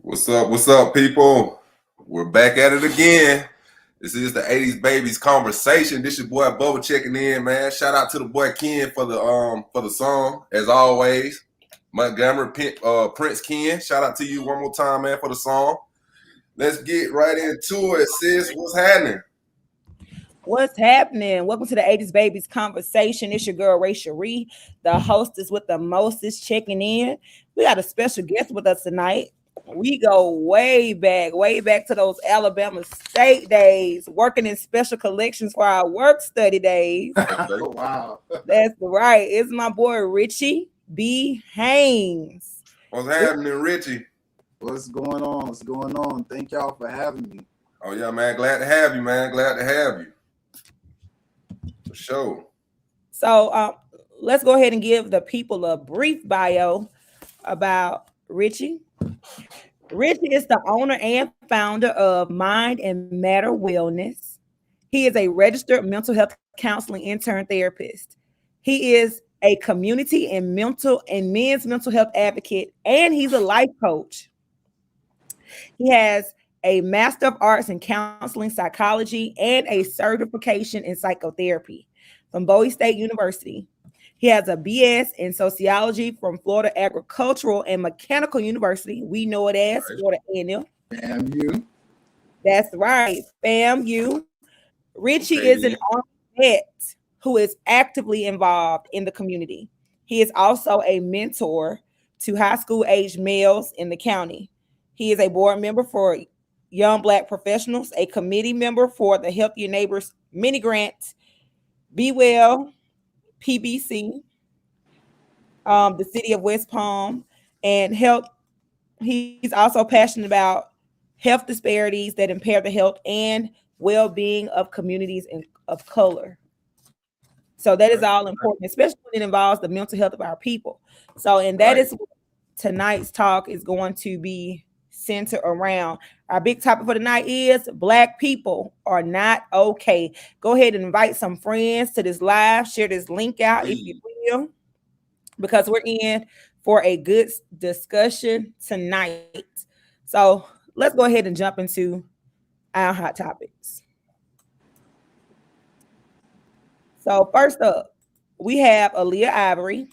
What's up? What's up, people? We're back at it again. This is the 80s Babies conversation. This your boy Bubba checking in, man. Shout out to the boy Ken for the song, as always. Montgomery Prince Ken. Shout out to you one more time, man, for the song. Let's get right into it, sis. What's happening? What's happening? Welcome to the 80s Babies conversation. It's your girl, Ray Cherie, the hostess with the mostest checking in. We got a special guest with us tonight. We go way back to those Alabama State days, working in special collections for our work study days. Wow. That's right. It's my boy, Richie B. Haynes. What's happening, Richie? What's going on? What's going on? Thank y'all for having me. Oh, yeah, man. Glad to have you, man. Glad to have you. For sure. So let's go ahead and give the people a brief bio about Richie. Richie is the owner and founder of Mind and Matter Wellness. He is a registered mental health counseling intern therapist. He is a community and men's mental health advocate, and he's a life coach. He has a Master of Arts in Counseling Psychology and a certification in psychotherapy from Bowie State University. He has a BS in Sociology from Florida Agricultural and Mechanical University. We know it as Florida A&M. FAMU. That's right, FAMU. Richie is an vet who is actively involved in the community. He is also a mentor to high school age males in the county. He is a board member for Young Black Professionals, a committee member for the Help Your Neighbors mini grant, Be Well, PBC, the city of West Palm, and health. He's also passionate about health disparities that impair the health and well-being of communities of color. So that is all important, especially when it involves the mental health of our people. So, and that is what tonight's talk is going to be centered around. Our big topic for tonight is Black people are not okay. Go ahead and invite some friends to this live. Share this link out if you will, because we're in for a good discussion tonight. So let's go ahead and jump into our hot topics. So first up, we have Aaliyah Ivory.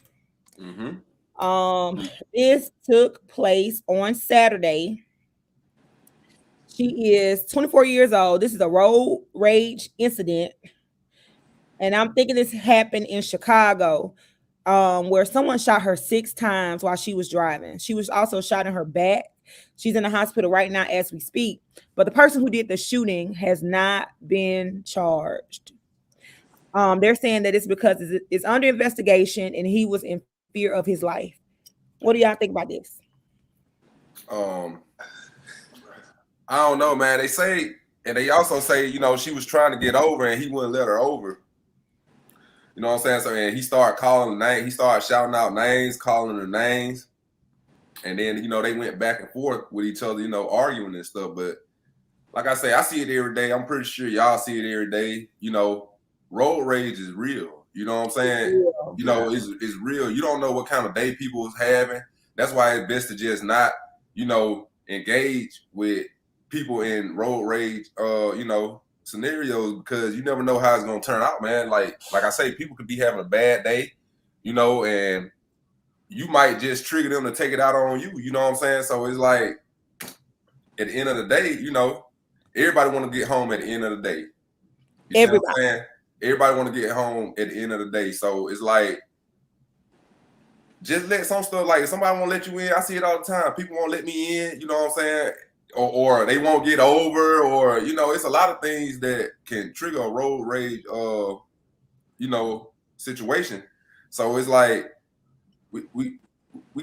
This took place on Saturday. She is 24 years old. This is a road rage incident. And I'm thinking this happened in Chicago, where someone shot her 6 times while she was driving. She was also shot in her back. She's in the hospital right now as we speak. But the person who did the shooting has not been charged. They're saying that it's because it's under investigation and he was in fear of his life. What do y'all think about this? I don't know, man. They say, and they also say, she was trying to get over and he wouldn't let her over. You know what I'm saying? So, and he started calling names. He started shouting out names, calling her names. And then, they went back and forth with each other, arguing and stuff. But like I say, I see it every day. I'm pretty sure y'all see it every day. Road rage is real. You know what I'm saying? It's real. You don't know what kind of day people is having. That's why it's best to just not, engage with people in road rage, scenarios, because you never know how it's gonna turn out, man. Like I say, people could be having a bad day, and you might just trigger them to take it out on you. You know what I'm saying? So it's like, at the end of the day, everybody want to get home at the end of the day. You see what I'm saying? Everybody want to get home at the end of the day. So it's like, just let some stuff, like if somebody won't let you in, I see it all the time. People won't let me in, you know what I'm saying? Or they won't get over, or, it's a lot of things that can trigger a road rage, situation. So it's like, we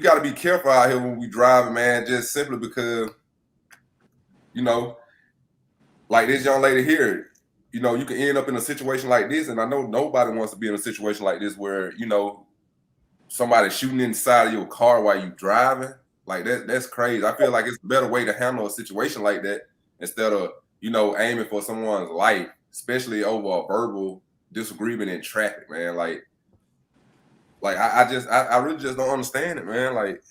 got to be careful out here when we driving, man, just simply because, like this young lady here, you can end up in a situation like this. And I know nobody wants to be in a situation like this where, somebody shooting inside of your car while you driving. Like that's crazy. I feel like it's a better way to handle a situation like that instead of, aiming for someone's life, especially over a verbal disagreement in traffic, man. Like I really just don't understand it, man. Like,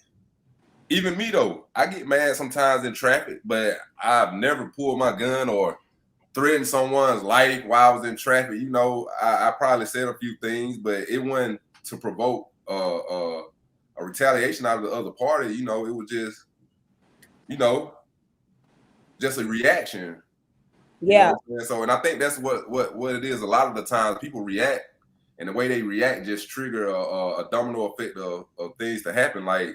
even me though, I get mad sometimes in traffic, but I've never pulled my gun or threatened someone's life while I was in traffic. You know, I probably said a few things, but it wasn't to provoke a retaliation out of the other party. You know, it was just, you know, just a reaction. Yeah. You know so, and I think that's what it is. A lot of the times people react, and the way they react just trigger a domino effect of things to happen, like,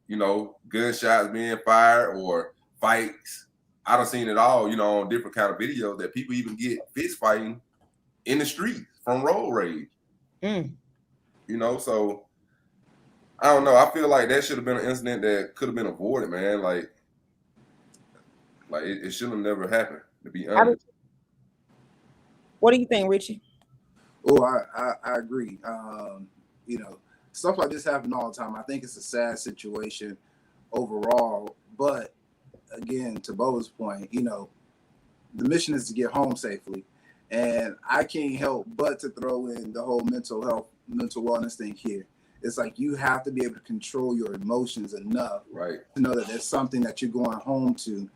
you know, gunshots being fired or fights. I done seen it all, you know, on different kind of videos that people even get fist fighting in the street from road rage. Mm. You know, so I don't know. I feel like that should have been an incident that could have been avoided, man. Like it should have never happened, to be honest. What do you think, Richie? Oh, I agree. You know, stuff like this happen all the time. I think it's a sad situation overall, but again, to Bo's point, you know, the mission is to get home safely, and I can't help but to throw in the whole mental wellness thing here. It's like you have to be able to control your emotions enough, right, to know that there's something that you're going home to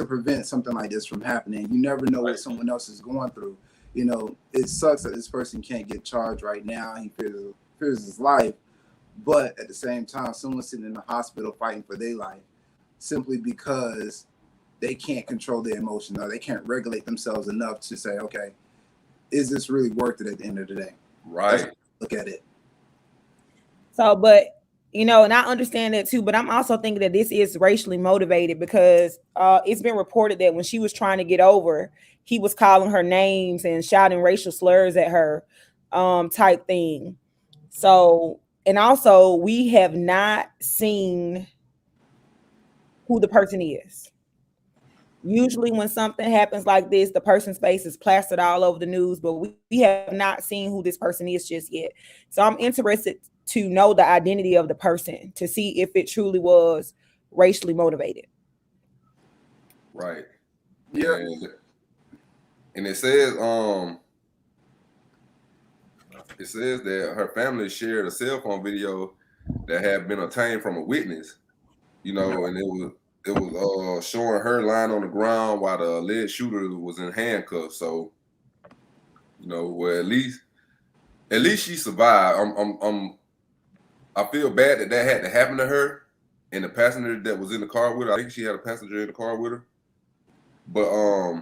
prevent something like this from happening. You never know what someone else is going through. You know, it sucks that this person can't get charged right now. He fears his life, but at the same time, someone's sitting in the hospital fighting for their life simply because they can't control their emotions or they can't regulate themselves enough to say, okay, is this really worth it at the end of the day? Right. Look at it. So, but you know, and I understand that too, but I'm also thinking that this is racially motivated because it's been reported that when she was trying to get over, he was calling her names and shouting racial slurs at her, type thing. So, and also we have not seen who the person is. Usually when something happens like this, the person's face is plastered all over the news, but we have not seen who this person is just yet. So I'm interested to know the identity of the person to see if it truly was racially motivated. Right. Yeah. And it says that her family shared a cell phone video that had been obtained from a witness, you know, and it was showing her lying on the ground while the alleged shooter was in handcuffs. So, you know, well, at least she survived. I feel bad that had to happen to her and the passenger that was in the car with her. I think she had a passenger in the car with her. But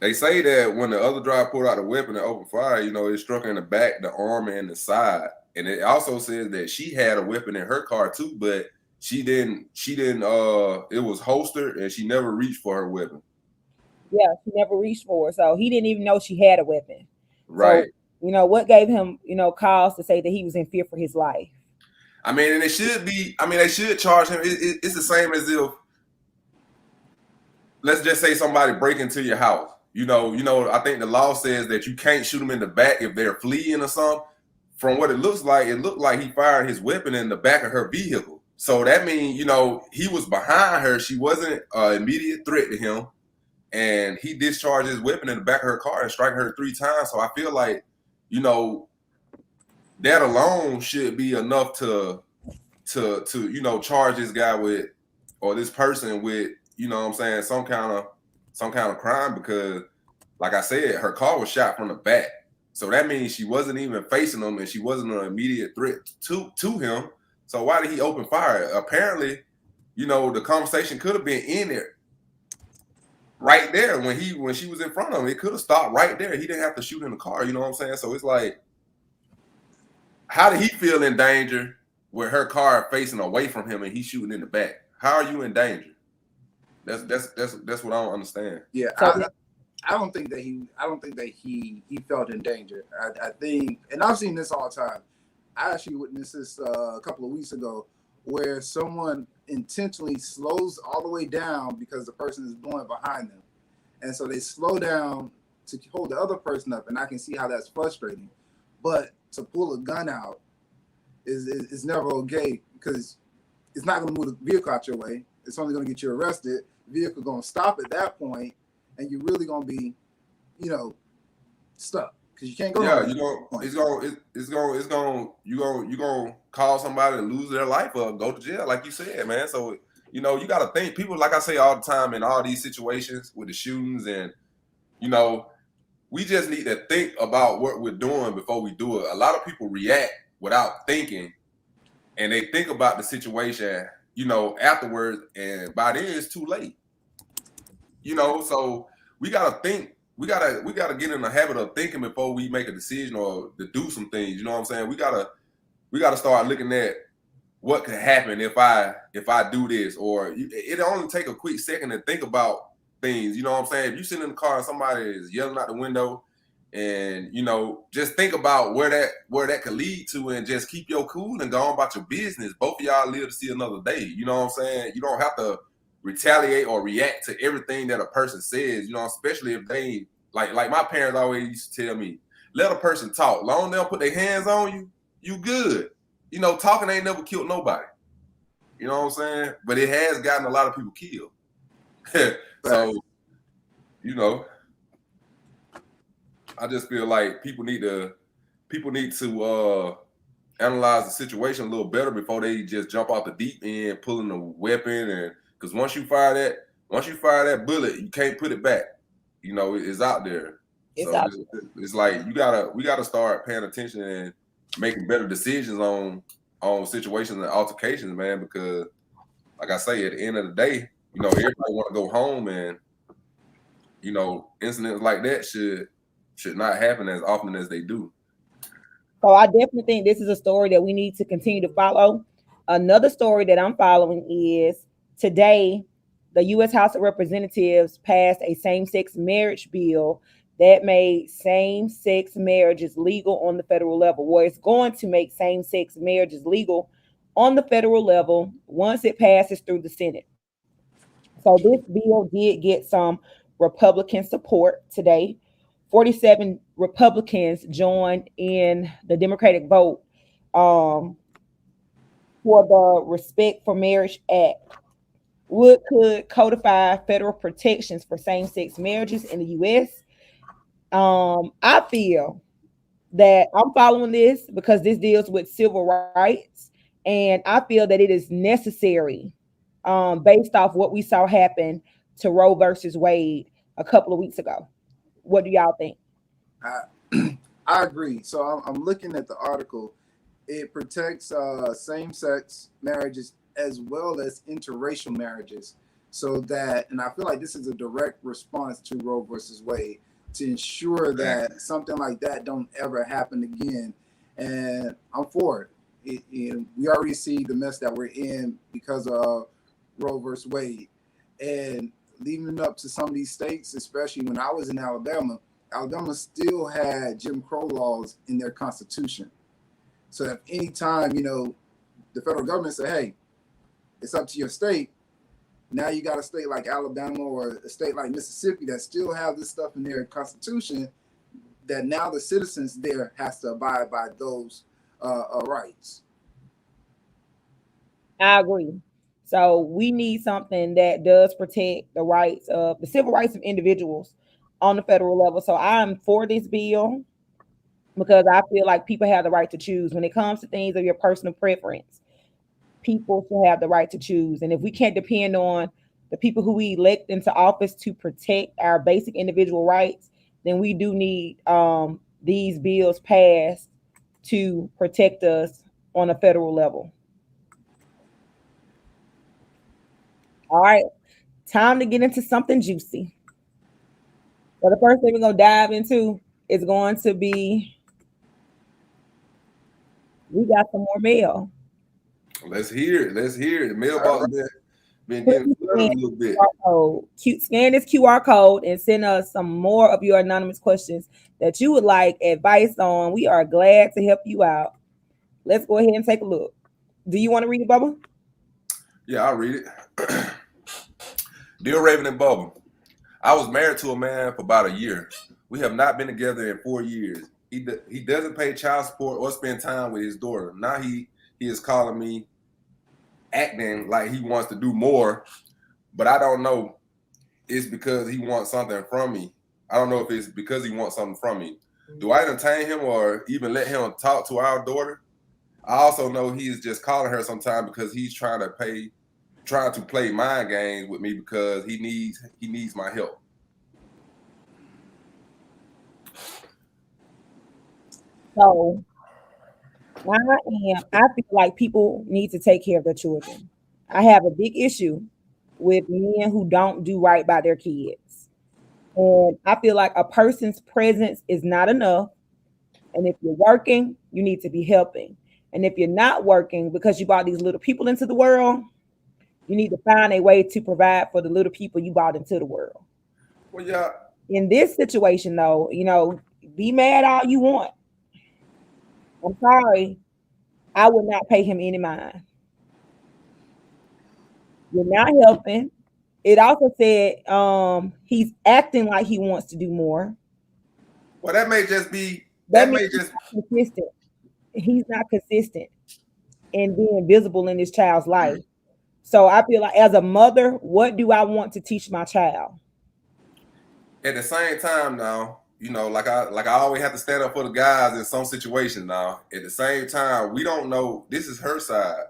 they say that when the other driver pulled out the weapon and opened fire, you know, it struck her in the back, the arm, and the side. And it also says that she had a weapon in her car too, but she didn't it was holstered and she never reached for her weapon. Yeah, she never reached for it. So he didn't even know she had a weapon. Right. So, you know, what gave him, you know, cause to say that he was in fear for his life? I mean, and they should charge him. It's the same as if, let's just say somebody break into your house. You know, I think the law says that you can't shoot them in the back if they're fleeing or something. From what it looked like he fired his weapon in the back of her vehicle. So that means, you know, he was behind her. She wasn't an immediate threat to him. And he discharged his weapon in the back of her car and struck her 3 times. So I feel like, you know, that alone should be enough to you know, charge this guy with, or this person with, you know what I'm saying, some kind of crime, because like I said, her car was shot from the back. So that means she wasn't even facing him and she wasn't an immediate threat to him. So why did he open fire? Apparently, you know, the conversation could have been in there right there when she was in front of him. It could have stopped right there. He didn't have to shoot in the car, you know what I'm saying? So it's like, how did he feel in danger with her car facing away from him and he's shooting in the back? How are you in danger? That's what I don't understand. Yeah, So, I don't think that he felt in danger. I think, and I've seen this all the time. I actually witnessed this a couple of weeks ago, where someone intentionally slows all the way down because the person is going behind them, and so they slow down to hold the other person up. And I can see how that's frustrating, but to pull a gun out is never okay, because it's not going to move the vehicle out your way. It's only going to get you arrested. The vehicle going to stop at that point, and you're really going to be, you know, stuck because you can't go. Yeah, it's going you gonna cause somebody to lose their life or go to jail, like you said, man. So you got to think. People, like I say all the time, in all these situations with the shootings, and we just need to think about what we're doing before we do it. A lot of people react without thinking, and they think about the situation, afterwards, and by then it's too late. So we gotta think. We gotta get in the habit of thinking before we make a decision or to do some things. You know what I'm saying? We gotta start looking at what could happen if I do this, or it only take a quick second to think about things. You know what I'm saying? If you sit in the car and somebody is yelling out the window, and just think about where that could lead to, and just keep your cool and go on about your business. Both of y'all live to see another day. You know what I'm saying? You don't have to retaliate or react to everything that a person says, especially if they like my parents always used to tell me, let a person talk. Long as they don't put their hands on you, you good. Talking ain't never killed nobody. You know what I'm saying? But it has gotten a lot of people killed. So, I just feel like people need to analyze the situation a little better before they just jump off the deep end, pulling a weapon, and because once you fire that bullet, you can't put it back. It's out there. It's like we gotta start paying attention and making better decisions on situations and altercations, man. Because, like I say, at the end of the day, everybody want to go home, and incidents like that should not happen as often as they do. So I definitely think this is a story that we need to continue to follow. Another story that I'm following is today, the U.S. House of Representatives passed a same-sex marriage bill that made same-sex marriages legal on the federal level. Well, it's going to make same-sex marriages legal on the federal level once it passes through the Senate. So this bill did get some Republican support today. 47 Republicans joined in the Democratic vote for the Respect for Marriage Act, which could codify federal protections for same-sex marriages in the U.S. I feel that I'm following this because this deals with civil rights, and I feel that it is necessary based off what we saw happen to Roe versus Wade a couple of weeks ago. What do y'all think? I agree. So I'm looking at the article. It protects same-sex marriages as well as interracial marriages. So that, and I feel like this is a direct response to Roe versus Wade to ensure that something like that don't ever happen again. And I'm for it. We already see the mess that we're in because of Roe versus Wade. And leaving it up to some of these states, especially when I was in Alabama still had Jim Crow laws in their constitution. So if any time, the federal government say, hey, it's up to your state, now you got a state like Alabama or a state like Mississippi that still have this stuff in their constitution, that now the citizens there has to abide by those rights. I agree. So we need something that does protect the civil rights of individuals on the federal level. So I'm for this bill because I feel like people have the right to choose. When it comes to things of your personal preference, people should have the right to choose. And if we can't depend on the people who we elect into office to protect our basic individual rights, then we do need these bills passed to protect us on a federal level. All right, time to get into something juicy. So the first thing we're going to dive into is going to be, we got some more mail. Let's hear it. The mailbox been getting flooded a little bit. Scan this QR code and send us some more of your anonymous questions that you would like advice on. We are glad to help you out. Let's go ahead and take a look. Do you want to read it, Bubba? Yeah, I'll read it. Dear Raven and Bubba, I was married to a man for about a year. We have not been together in 4 years. He doesn't pay child support or spend time with his daughter. Now he is calling me, acting like he wants to do more, but I don't know. It's because he wants something from me. I don't know if it's because he wants something from me. Do I entertain him or even let him talk to our daughter? I also know he's just calling her sometime because he's trying to play mind games with me because he needs my help. So I feel like people need to take care of their children. I have a big issue with men who don't do right by their kids. And I feel like a person's presence is not enough. And if you're working, you need to be helping. And if you're not working because you brought these little people into the world, you need to find a way to provide for the little people you brought into the world. Well, yeah. In this situation, though, be mad all you want. I'm sorry. I would not pay him any mind. You're not helping. It also said he's acting like he wants to do more. Well, that may just be consistent. He's not consistent in being visible in this child's life. So I feel like as a mother, what do I want to teach my child? At the same time now, like I always have to stand up for the guys in some situations now. At the same time, we don't know, this is her side.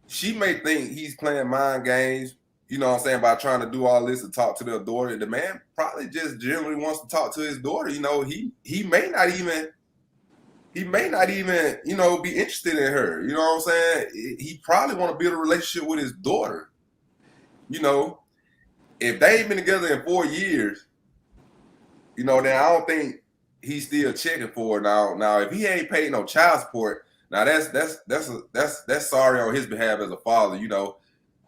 She may think he's playing mind games, what I'm saying, by trying to do all this and talk to their daughter. The man probably just generally wants to talk to his daughter. He may not even be interested in her. You know what I'm saying? He probably want to build a relationship with his daughter. If they ain't been together in 4 years, then I don't think he's still checking for her now. Now, if he ain't paid no child support, now that's sorry on his behalf as a father.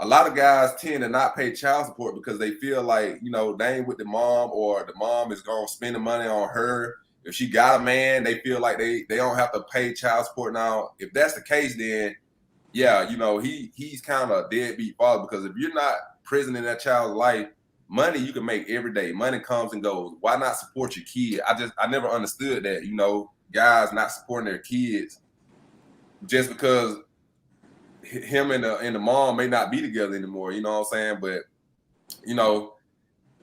A lot of guys tend to not pay child support because they feel like, they ain't with the mom, or the mom is gonna spend the money on her. If she got a man, they feel like they don't have to pay child support. Now, if that's the case, then yeah, he's kind of a deadbeat father, because if you're not present in that child's life, money you can make every day. Money comes and goes. Why not support your kid? I never understood that, guys not supporting their kids just because him and the mom may not be together anymore. You know what I'm saying? But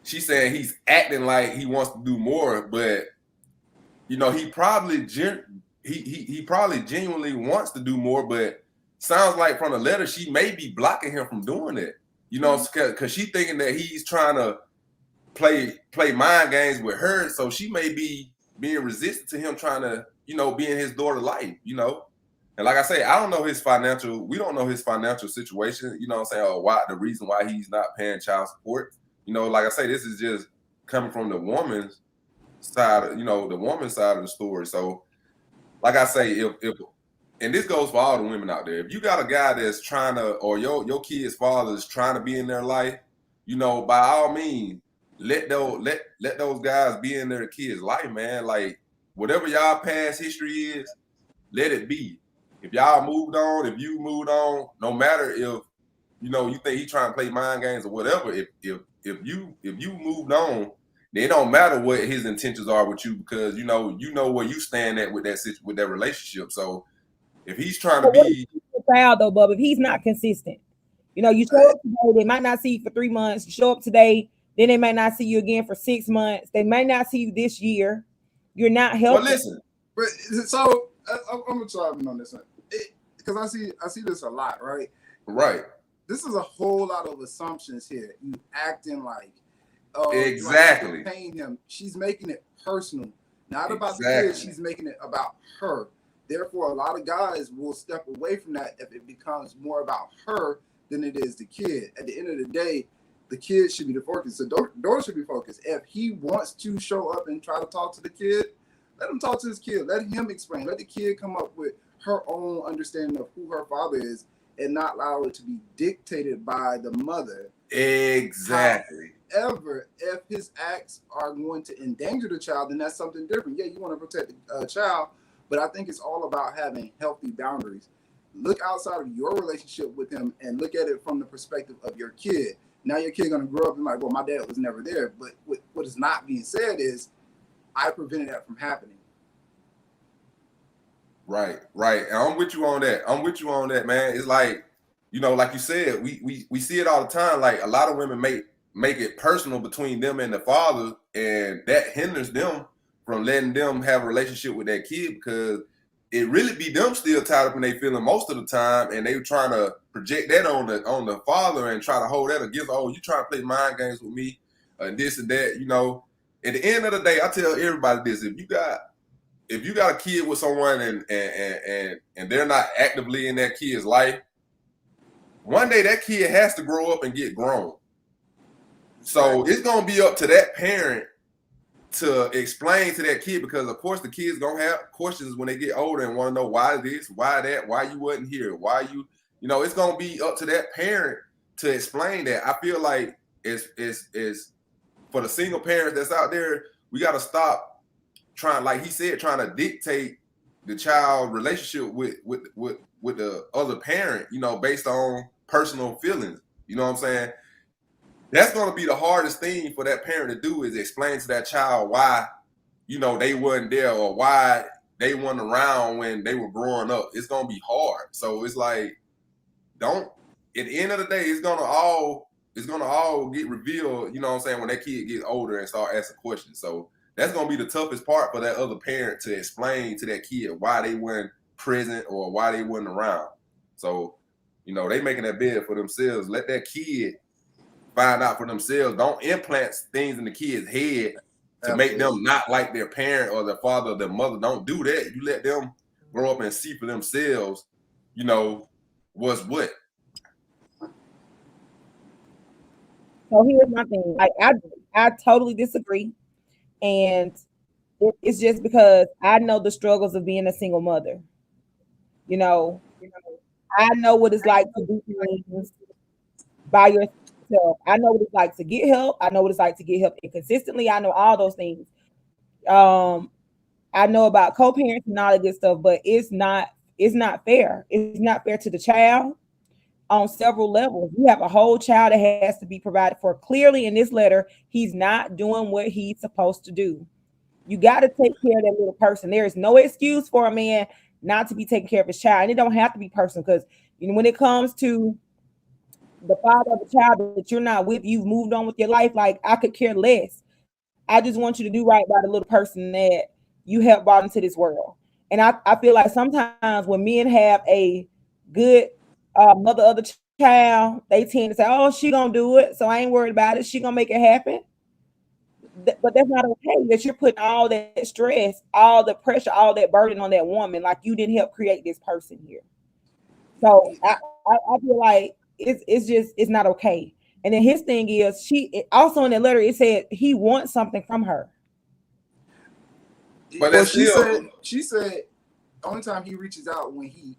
she's saying he's acting like he wants to do more, but he probably he probably genuinely wants to do more, but sounds like from the letter she may be blocking him from doing it. Because she's thinking that he's trying to play mind games with her, so she may be being resistant to him trying to be in his daughter's life. And like I say, we don't know his financial situation. You know what I'm saying? Or why, the reason why he's not paying child support. Like I say, this is just coming from the woman's side, the woman's side of the story. So, like I say, if and this goes for all the women out there, if you got a guy that's trying to, or your kid's father is trying to be in their life, by all means, let those guys be in their kids' life, man. Like, whatever y'all past history is, let it be. If y'all moved on, if you moved on, no matter if you think he's trying to play mind games or whatever, if you moved on, then it don't matter what his intentions are with you, because you know where you stand at with that relationship. So if he's trying to be proud though, Bubba, if he's not consistent, you show up today, they might not see you for 3 months. You show up today, then they might not see you again for 6 months. They might not see you this year. You're not helping. Well, listen, but so I'm gonna try on this one because I see this a lot, right? Right. This is a whole lot of assumptions here. You acting like exactly like paying him. She's making it personal, not about the kid. She's making it about her. Therefore, a lot of guys will step away from that if it becomes more about her than it is the kid. At the end of the day, the kid should be the focus. The daughter should be focused. If he wants to show up and try to talk to the kid, let him talk to his kid. Let him explain. Let the kid come up with her own understanding of who her father is, and not allow it to be dictated by the mother. Exactly. However, if his acts are going to endanger the child, then that's something different. Yeah, you want to protect the child, but I think it's all about having healthy boundaries. Look outside of your relationship with him and look at it from the perspective of your kid. Now your kid going to grow up and like, well, my dad was never there. But what is not being said is, I prevented that from happening. Right. And I'm with you on that. Man. It's like, like you said, we see it all the time. Like, a lot of women make it personal between them and the father, and that hinders them letting them have a relationship with that kid, because it really be them still tied up in their feeling most of the time, and they trying to project that on the father and try to hold that against, oh, you trying to play mind games with me and this and that, you know. At the end of the day, I tell everybody this: if you got a kid with someone and they're not actively in that kid's life, one day that kid has to grow up and get grown. So it's gonna be up to that parent to explain to that kid, because of course the kid's gonna have questions when they get older and want to know why this, why that, why you wasn't here, why you know, it's gonna be up to that parent to explain that. I feel like it's for the single parents that's out there, we gotta stop trying, like he said, trying to dictate the child relationship with the other parent, you know, based on personal feelings. You know what I'm saying? That's going to be the hardest thing for that parent to do, is explain to that child why, you know, they wasn't there or why they weren't around when they were growing up. It's going to be hard. So it's like, at the end of the day, it's going to all get revealed, you know what I'm saying, when that kid gets older and start asking questions. So that's going to be the toughest part for that other parent, to explain to that kid why they weren't present or why they weren't around. So, you know, they making that bed for themselves. Let that kid find out for themselves. Don't implant things in the kid's head to make them not like their parent or their father or their mother. Don't do that. You let them grow up and see for themselves, you know, what's what. So here's my thing. Like I totally disagree. And it's just because I know the struggles of being a single mother. You know, I know what it's like to do things by yourself. I know what it's like to get help. I know what it's like to get help inconsistently. I know all those things. I know about co-parents and all that good stuff, but it's not fair. It's not fair to the child on several levels. You have a whole child that has to be provided for. Clearly in this letter, he's not doing what he's supposed to do. You got to take care of that little person. There is no excuse for a man not to be taking care of his child. And it don't have to be personal, because, you know, when it comes to the father of the child that you're not with, you've moved on with your life. Like, I could care less. I just want you to do right by the little person that you have brought into this world. And I feel like sometimes when men have a good mother of the child, they tend to say, oh, she gonna do it, so I ain't worried about it. She gonna make it happen. But that's not okay, that you're putting all that stress, all the pressure, all that burden on that woman, like you didn't help create this person here. So I feel like it's not okay. And then his thing is, also in that letter, it said he wants something from her. But she said only time he reaches out when he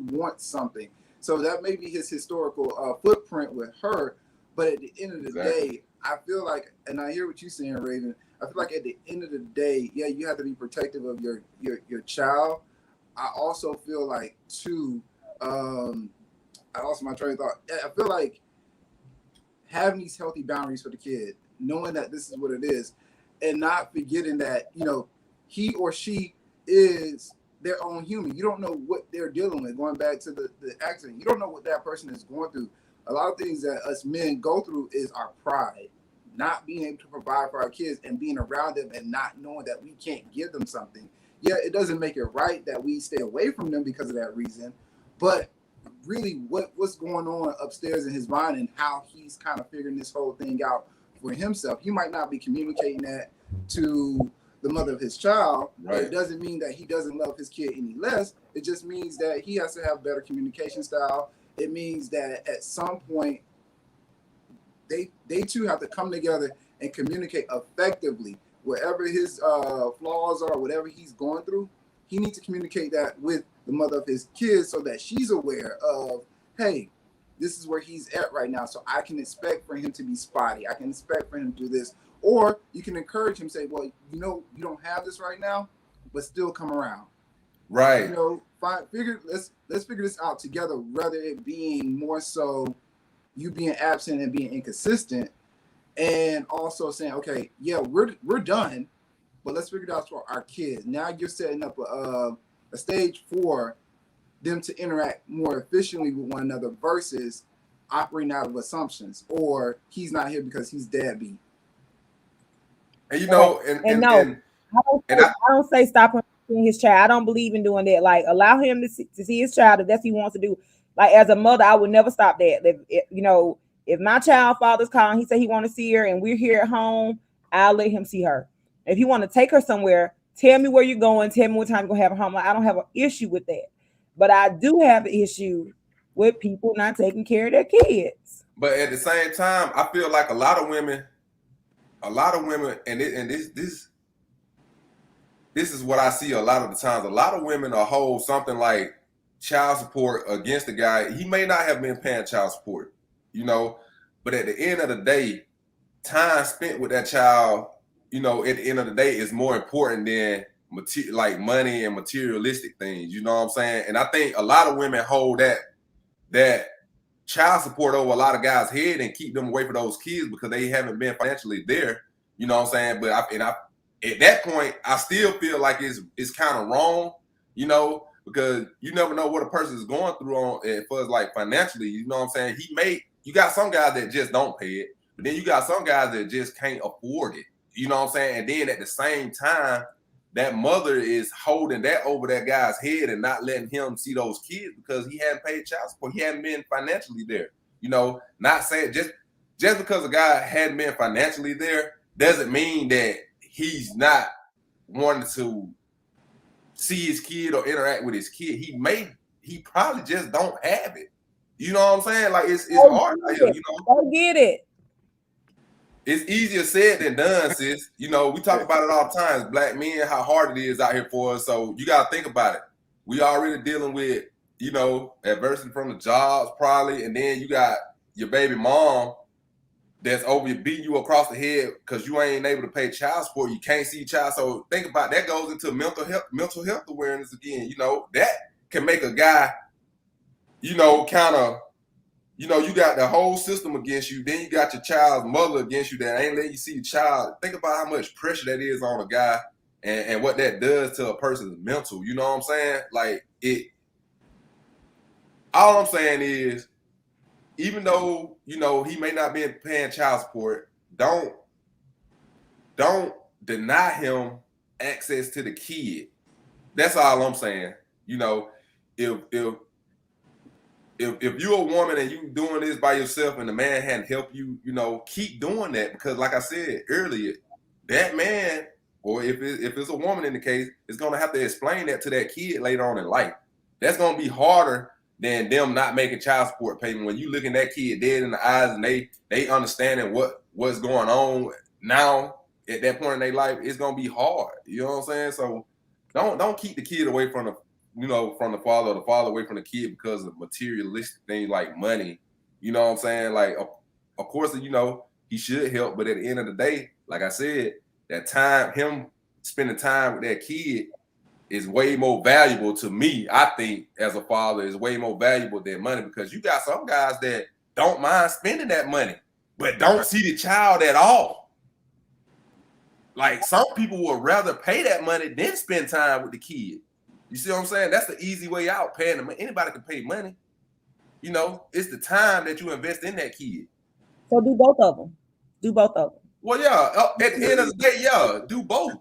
wants something. So that may be his historical footprint with her. But at the end of the day, I feel like, and I hear what you're saying, Raven, I feel like at the end of the day, yeah, you have to be protective of your child. I also feel like too, I lost my train of thought. I feel like having these healthy boundaries for the kid, knowing that this is what it is, and not forgetting that, you know, he or she is their own human. You don't know what they're dealing with. Going back to the accident, you don't know what that person is going through. A lot of things that us men go through is our pride, not being able to provide for our kids and being around them and not knowing that we can't give them something. Yeah, it doesn't make it right that we stay away from them because of that reason, but really what's going on upstairs in his mind and how he's kind of figuring this whole thing out for himself. He might not be communicating that to the mother of his child, right. But it doesn't mean that he doesn't love his kid any less. It just means that he has to have better communication style. It means that at some point they two have to come together and communicate effectively. Whatever his flaws are, whatever he's going through, he needs to communicate that with the mother of his kids so that she's aware of, hey, this is where he's at right now. So I can expect for him to be spotty. I can expect for him to do this. Or you can encourage him, say, well, you know, you don't have this right now, but still come around. Right. You know, let's figure this out together, rather it being more so you being absent and being inconsistent, and also saying, okay, yeah, we're done, but let's figure it out for our kids. Now you're setting up a stage for them to interact more efficiently with one another versus operating out of assumptions, or he's not here because he's deadbeat. And you know, and I don't say stop him seeing his child. I don't believe in doing that. Like, allow him to see his child if that's what he wants to do. Like, as a mother, I would never stop that. If my child father's calling, he said he want to see her, and we're here at home, I'll let him see her. If you want to take her somewhere, tell me where you're going. Tell me what time you're gonna have her home. Like, I don't have an issue with that, but I do have an issue with people not taking care of their kids. But at the same time, I feel like a lot of women, and this is what I see a lot of the times. A lot of women will hold something like child support against the guy. He may not have been paying child support, but at the end of the day, time spent with that child, at the end of the day, is more important than like money and materialistic things. You know what I'm saying? And I think a lot of women hold that child support over a lot of guys' head and keep them away from those kids because they haven't been financially there. You know what I'm saying? But at that point, I still feel like it's kind of wrong, because you never know what a person is going through on as far as like financially. You know what I'm saying? You got some guys that just don't pay it, but then you got some guys that just can't afford it. You know what I'm saying? And then at the same time, that mother is holding that over that guy's head and not letting him see those kids because he hadn't paid child support. He hadn't been financially there. Not saying just because a guy hadn't been financially there doesn't mean that he's not wanting to see his kid or interact with his kid. He probably just don't have it. You know what I'm saying? Like it's hard. Go get it. It's easier said than done, sis. We talk about it all the time. Black men, how hard it is out here for us. So you got to think about it. We already dealing with, adversity from the jobs probably. And then you got your baby mom that's over beating you across the head because you ain't able to pay child support. You can't see child. So think about that goes into mental health awareness again. That can make a guy, kind of, you got the whole system against you. Then you got your child's mother against you that ain't letting you see the child. Think about how much pressure that is on a guy and what that does to a person's mental. You know what I'm saying? Like all I'm saying is, even though, he may not be paying child support, don't deny him access to the kid. That's all I'm saying. If you're a woman and you doing this by yourself and the man hadn't helped you, keep doing that, because like I said earlier, that man, or if it's a woman in the case, is going to have to explain that to that kid later on in life. That's going to be harder than them not making child support payment. When you looking that kid dead in the eyes and they understanding what's going on now at that point in their life, it's going to be hard. You know what I'm saying? So don't keep the kid away from the from the father, or the father away from the kid because of materialistic things like money. You know what I'm saying? Like, of course, he should help, but at the end of the day, like I said, that time, him spending time with that kid is way more valuable to me. I think as a father is way more valuable than money, because you got some guys that don't mind spending that money, but don't see the child at all. Like, some people would rather pay that money than spend time with the kid. You see what I'm saying? That's the easy way out. Paying them. Anybody can pay money. It's the time that you invest in that kid. So do both of them. Well, yeah. At the end of the day, yeah, do both.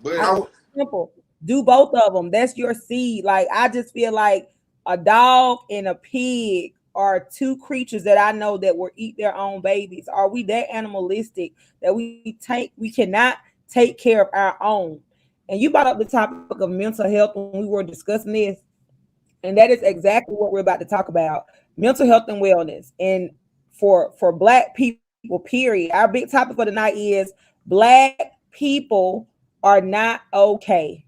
But simple. Do both of them. That's your seed. Like, I just feel like a dog and a pig are two creatures that I know that will eat their own babies. Are we that animalistic that we cannot take care of our own? And you brought up the topic of mental health when we were discussing this. And that is exactly what we're about to talk about. Mental health and wellness. And for Black people, period. Our big topic for tonight is Black people are not okay.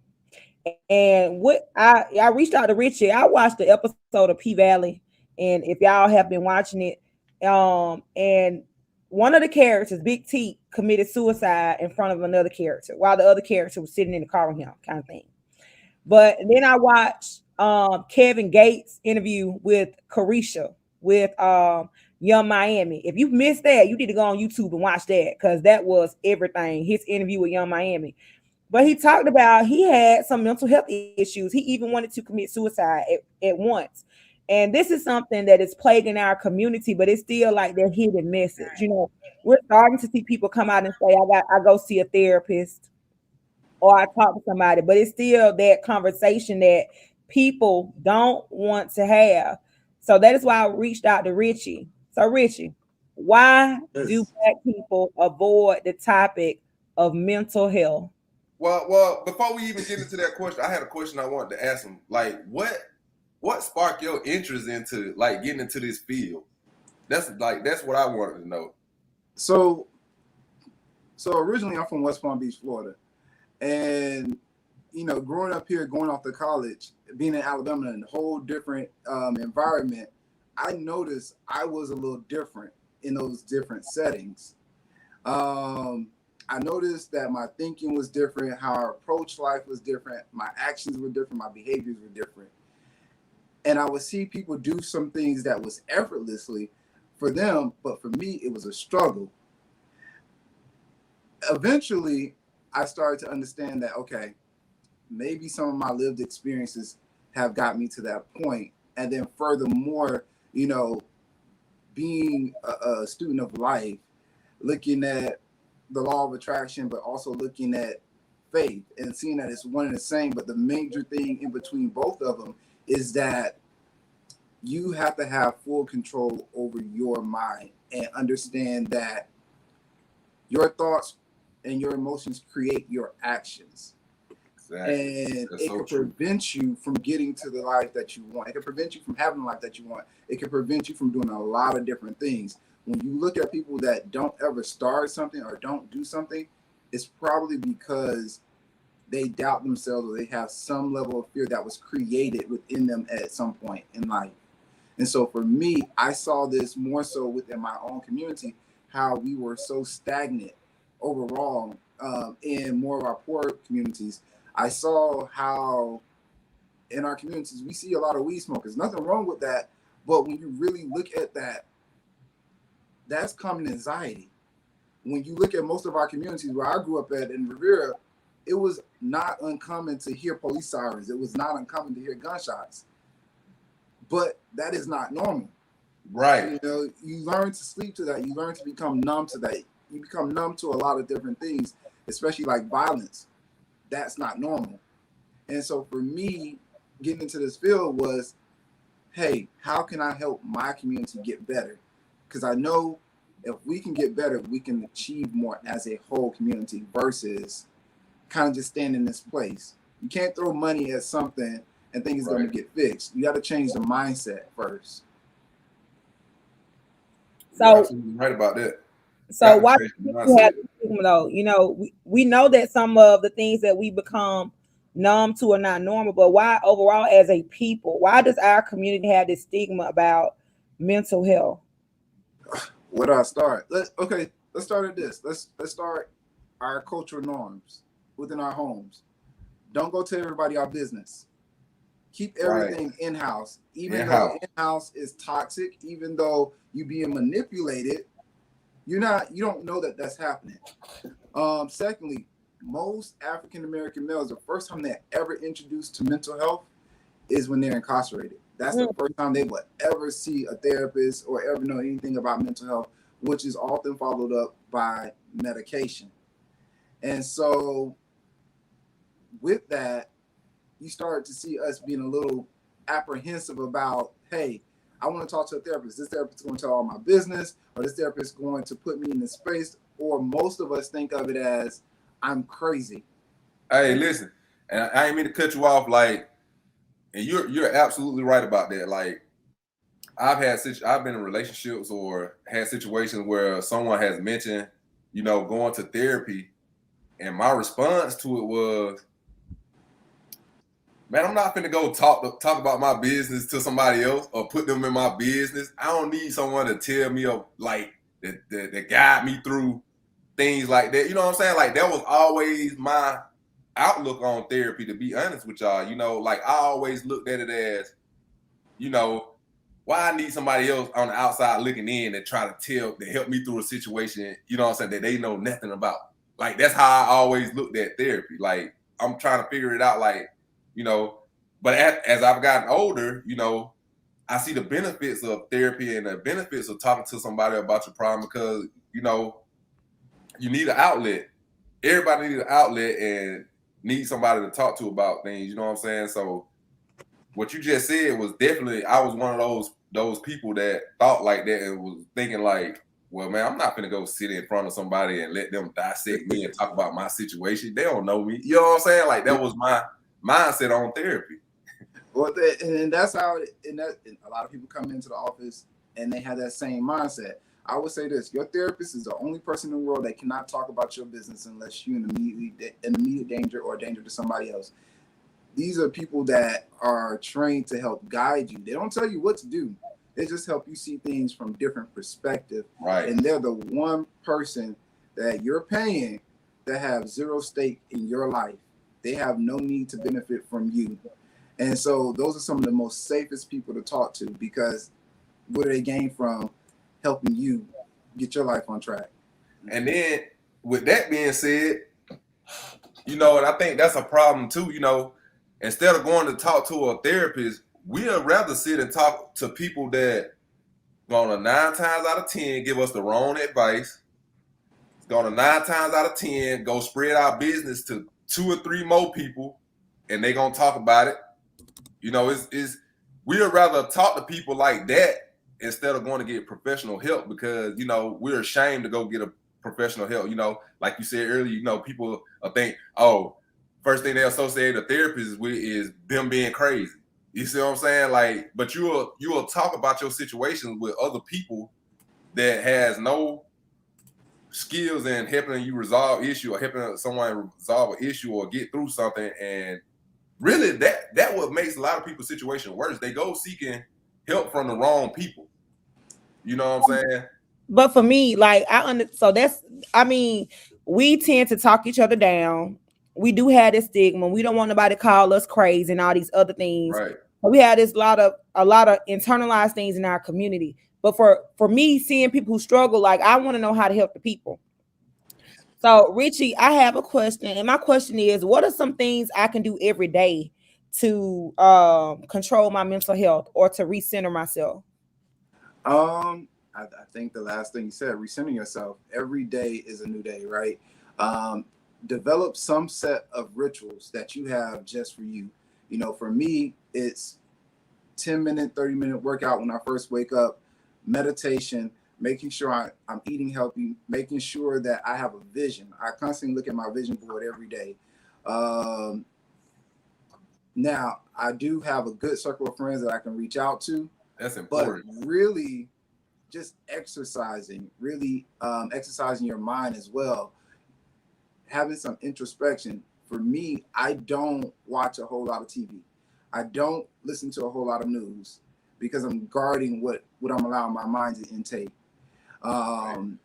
And what I reached out to Richie. I watched the episode of P-Valley. And if y'all have been watching it, and one of the characters, Big T, committed suicide in front of another character while the other character was sitting in the car with him, kind of thing. But then I watched Kevin Gates' interview with Carisha with Young Miami. If you missed that, you need to go on YouTube and watch that, because that was everything. His interview with Young Miami. But he talked about he had some mental health issues. He even wanted to commit suicide at once. And this is something that is plaguing our community, but it's still like that hidden message. We're starting to see people come out and say, I go see a therapist. or I talk to somebody, but it's still that conversation that people don't want to have. So that is why I reached out to Richie. So Richie, why do Yes. Black people avoid the topic of mental health? Well, before we even get into that question, I had a question I wanted to ask him. Like, what sparked your interest into like getting into this field? That's what I wanted to know. So originally I'm from West Palm Beach, Florida, and growing up here, going off to college, being in Alabama in a whole different environment, I noticed I was a little different in those different settings. I noticed that my thinking was different, how I approached life was different, my actions were different, my behaviors were different. And I would see people do some things that was effortlessly for them, but for me, it was a struggle. Eventually, I started to understand that, okay, maybe some of my lived experiences have got me to that point. And then furthermore, being a student of life, looking at the law of attraction, but also looking at faith and seeing that it's one and the same. But the major thing in between both of them is that you have to have full control over your mind and understand that your thoughts and your emotions create your actions. Exactly. And That's it so can true. prevent you from getting to the life that you want. It can prevent you from having the life that you want. It can prevent you from doing a lot of different things. When you look at people that don't ever start something or don't do something, it's probably because they doubt themselves or they have some level of fear that was created within them at some point in life. And so for me, I saw this more so within my own community, how we were so stagnant overall in more of our poor communities. I saw how in our communities, we see a lot of weed smokers. Nothing wrong with that. But when you really look at that, that's common anxiety. When you look at most of our communities where I grew up at in Rivera, it was not uncommon to hear police sirens. It was not uncommon to hear gunshots. But that is not normal. Right. You learn to sleep to that. You learn to become numb to that. You become numb to a lot of different things, especially like violence. That's not normal. And so for me, getting into this field was, hey, how can I help my community get better? Because I know if we can get better, we can achieve more as a whole community versus kind of just staying in this place. You can't throw money at something and think it's going to get fixed. You got to change the mindset first. You're So, absolutely right about that. so why do you have stigma though? We know that some of the things that we become numb to are not normal, but why overall as a people, why does our community have this stigma about mental health? Where do I start? Let's start at this. Let's start our cultural norms within our homes. Don't go tell everybody our business. Keep everything in-house. Even though in-house is toxic, even though you being manipulated, you don't know that that's happening. Secondly, most African American males, the first time they're ever introduced to mental health is when they're incarcerated. That's the first time they will ever see a therapist or ever know anything about mental health, which is often followed up by medication. And so with that, you start to see us being a little apprehensive about, hey, I want to talk to a therapist. This therapist is going to tell all my business, or this therapist is going to put me in this space, or most of us think of it as I'm crazy. Hey, listen, and I ain't mean to cut you off, and you're absolutely right about that. Like, I've been in relationships or had situations where someone has mentioned, going to therapy, and my response to it was, man, I'm not finna go talk about my business to somebody else or put them in my business. I don't need someone to tell me that guide me through things like that. You know what I'm saying? Like, that was always my outlook on therapy, to be honest with y'all. I always looked at it as, why I need somebody else on the outside looking in and try to help me through a situation, that they know nothing about. Like, that's how I always looked at therapy. Like, I'm trying to figure it out, but as I've gotten older, I see the benefits of therapy and the benefits of talking to somebody about your problem because, you need an outlet. Everybody needs an outlet, and need somebody to talk to about things. You know what I'm saying? So what you just said was definitely, I was one of those people that thought like that and was thinking like, well, man, I'm not gonna go sit in front of somebody and let them dissect me and talk about my situation. They don't know me. You know what I'm saying? Like that was my mindset on therapy. Well, and that's how, and a lot of people come into the office and they have that same mindset. I would say this: your therapist is the only person in the world that cannot talk about your business unless you're in immediate danger or danger to somebody else. These are people that are trained to help guide you. They don't tell you what to do. They just help you see things from different perspectives. Right. And they're the one person that you're paying that have zero stake in your life. They have no need to benefit from you. And so those are some of the most safest people to talk to, because what do they gain from helping you get your life on track? And then with that being said, and I think that's a problem too, instead of going to talk to a therapist, we'd rather sit and talk to people that gonna 9 times out of 10 give us the wrong advice. Gonna 9 times out of 10 go spread our business to 2 or 3 more people, and they gonna talk about it. We'd rather talk to people like that instead of going to get professional help, because we're ashamed to go get a professional help. Like you said earlier, people think, oh, first thing they associate a therapist with is them being crazy. You see what I'm saying? Like, but you will talk about your situations with other people that has no skills in helping you resolve issue or helping someone resolve an issue or get through something. And really that what makes a lot of people's situation worse. They go seeking help from the wrong people. You know what I'm saying? But for me, like we tend to talk each other down. We do have this stigma. We don't want nobody to call us crazy and all these other things. Right. We have a lot of internalized things in our community. But for me, seeing people who struggle, like I want to know how to help the people. So Richie, I have a question, and my question is, what are some things I can do every day to control my mental health or to recenter myself? I think the last thing you said, recenter yourself. Every day is a new day, right? Develop some set of rituals that you have just for you. For me, it's 10-minute, 30-minute workout when I first wake up, meditation, making sure I'm eating healthy, making sure that I have a vision. I constantly look at my vision board every day. Now, I do have a good circle of friends that I can reach out to. That's important. But really, just exercising your mind as well. Having some introspection. For me, I don't watch a whole lot of TV. I don't listen to a whole lot of news because I'm guarding what I'm allowing my mind to intake. I'm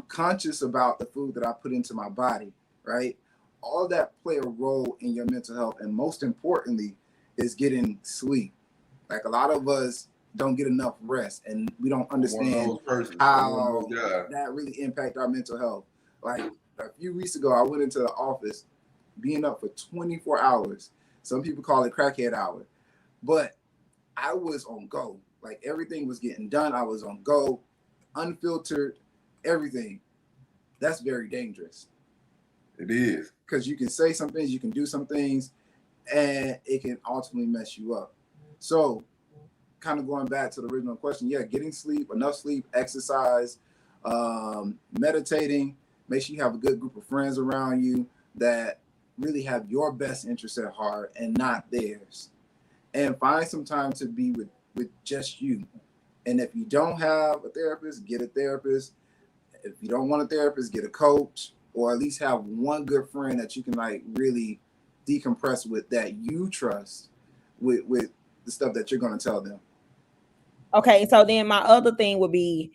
conscious about the food that I put into my body, right? All that play a role in your mental health. And most importantly is getting sleep. Like a lot of us don't get enough rest, and we don't understand how that really impact our mental health. Like a few weeks ago, I went into the office being up for 24 hours. Some people call it crackhead hour, but I was on go. Like everything was getting done. I was on go, unfiltered, everything. That's very dangerous. It is. Because you can say some things, you can do some things, and it can ultimately mess you up. So kind of going back to the original question, getting sleep, enough sleep, exercise, meditating, make sure you have a good group of friends around you that really have your best interests at heart and not theirs. And find some time to be with just you. And if you don't have a therapist, get a therapist. If you don't want a therapist, get a coach, or at least have one good friend that you can like really decompress with, that you trust with the stuff that you're going to tell them. Okay, so then my other thing would be,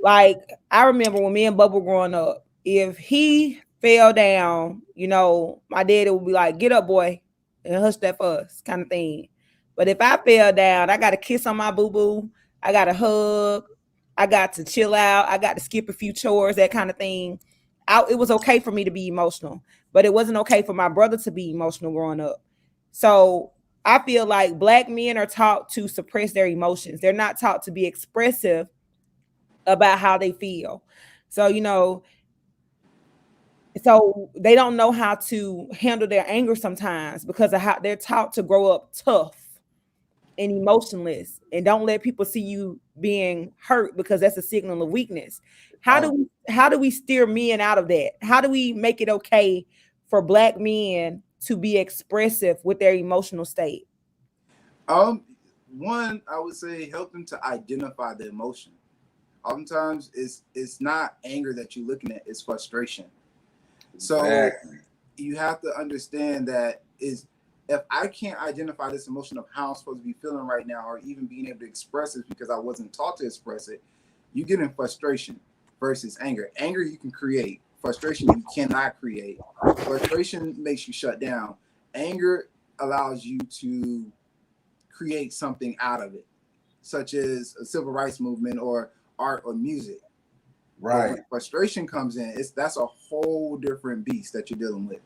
like, I remember when me and Bubba growing up, if he fell down, my daddy would be like, get up, boy, and hush that fuss kind of thing. But if I fell down, I got to kiss on my boo-boo, I got to hug, I got to chill out, I got to skip a few chores, that kind of thing. It was okay for me to be emotional, but it wasn't okay for my brother to be emotional growing up. So I feel like Black men are taught to suppress their emotions. They're not taught to be expressive about how they feel. So, So they don't know how to handle their anger sometimes because of how they're taught to grow up tough and emotionless, and don't let people see you being hurt because that's a signal of weakness. Um, How do we steer men out of that? How do we make it okay for Black men to be expressive with their emotional state? One, I would say help them to identify the emotion. Oftentimes, it's not anger that you're looking at; it's frustration. So exactly. you have to understand that is if I can't identify this emotion of how I'm supposed to be feeling right now, or even being able to express it because I wasn't taught to express it, you get in frustration versus anger. Anger you can create. Frustration you cannot create. Frustration makes you shut down. Anger allows you to create something out of it, such as a civil rights movement or art or music. But Right. when frustration comes in, that's a whole different beast that you're dealing with.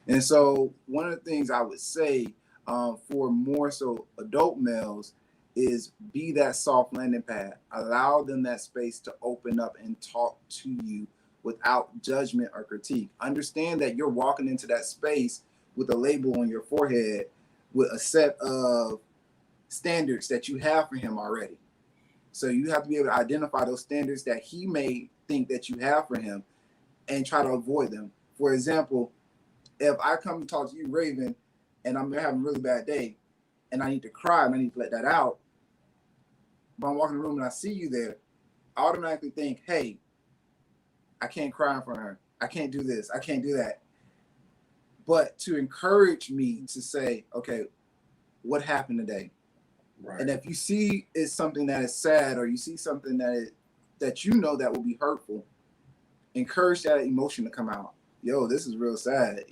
And so, one of the things I would say for more so adult males is be that soft landing pad. Allow them that space to open up and talk to you without judgment or critique. Understand that you're walking into that space with a label on your forehead with a set of standards that you have for him already. So you have to be able to identify those standards that he may think that you have for him and try to avoid them. For example, if I come to talk to you, Raven, and I'm having a really bad day and I need to cry and I need to let that out, but I'm walking in the room and I see you there, I automatically think, hey, I can't cry in front of her. I can't do this. I can't do that. But to encourage me to say, okay, what happened today? Right. And if you see it's something that is sad or you see something that you know that will be hurtful, encourage that emotion to come out. Yo, this is real sad.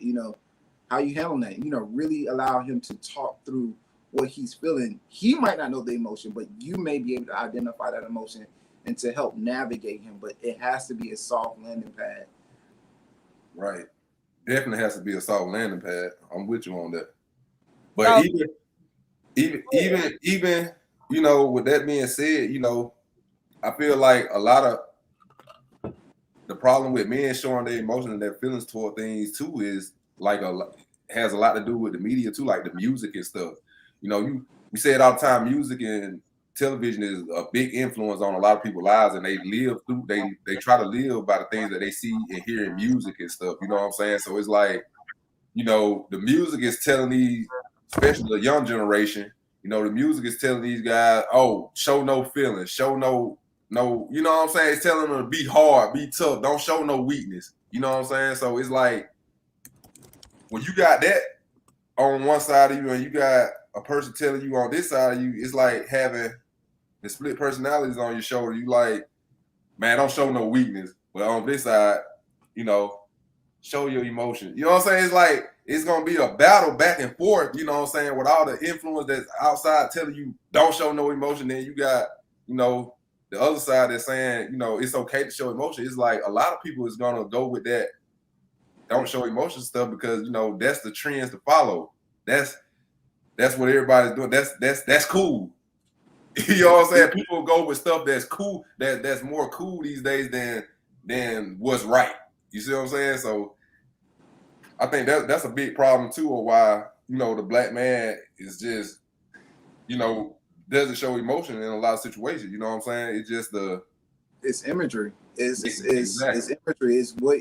How you handle that? Really allow him to talk through what he's feeling. He might not know the emotion, but you may be able to identify that emotion and to help navigate him. But it has to be a soft landing pad. Right. Definitely has to be a soft landing pad. I'm with you on that. But So even with that being said, I feel like a lot of the problem with men showing their emotions and their feelings toward things too is like has a lot to do with the media too, like the music and stuff. We say it all the time, music and television is a big influence on a lot of people's lives, and they try to live by the things that they see and hear in music and stuff. You know what I'm saying? So it's like, the music is telling these, especially the young generation, the music is telling these guys, oh, show no feelings, show no, you know what I'm saying? It's telling them to be hard, be tough, don't show no weakness. You know what I'm saying? So it's like, when you got that on one side of you and you got a person telling you on this side of you, it's like having the split personalities on your shoulder. You like, man, don't show no weakness. But on this side, show your emotion. You know what I'm saying? It's like, it's going to be a battle back and forth, you know what I'm saying, with all the influence that's outside telling you don't show no emotion. Then you got, the other side that's saying, it's okay to show emotion. It's like a lot of people is going to go with that don't show emotion stuff because, that's the trends to follow. That's what everybody's doing. That's cool. You know what I'm saying? People go with stuff that's cool, that's more cool these days than what's right. You see what I'm saying? So I think that's a big problem too, of why, the Black man is just, doesn't show emotion in a lot of situations. You know what I'm saying? It's just It's imagery. It's exactly. imagery. It's what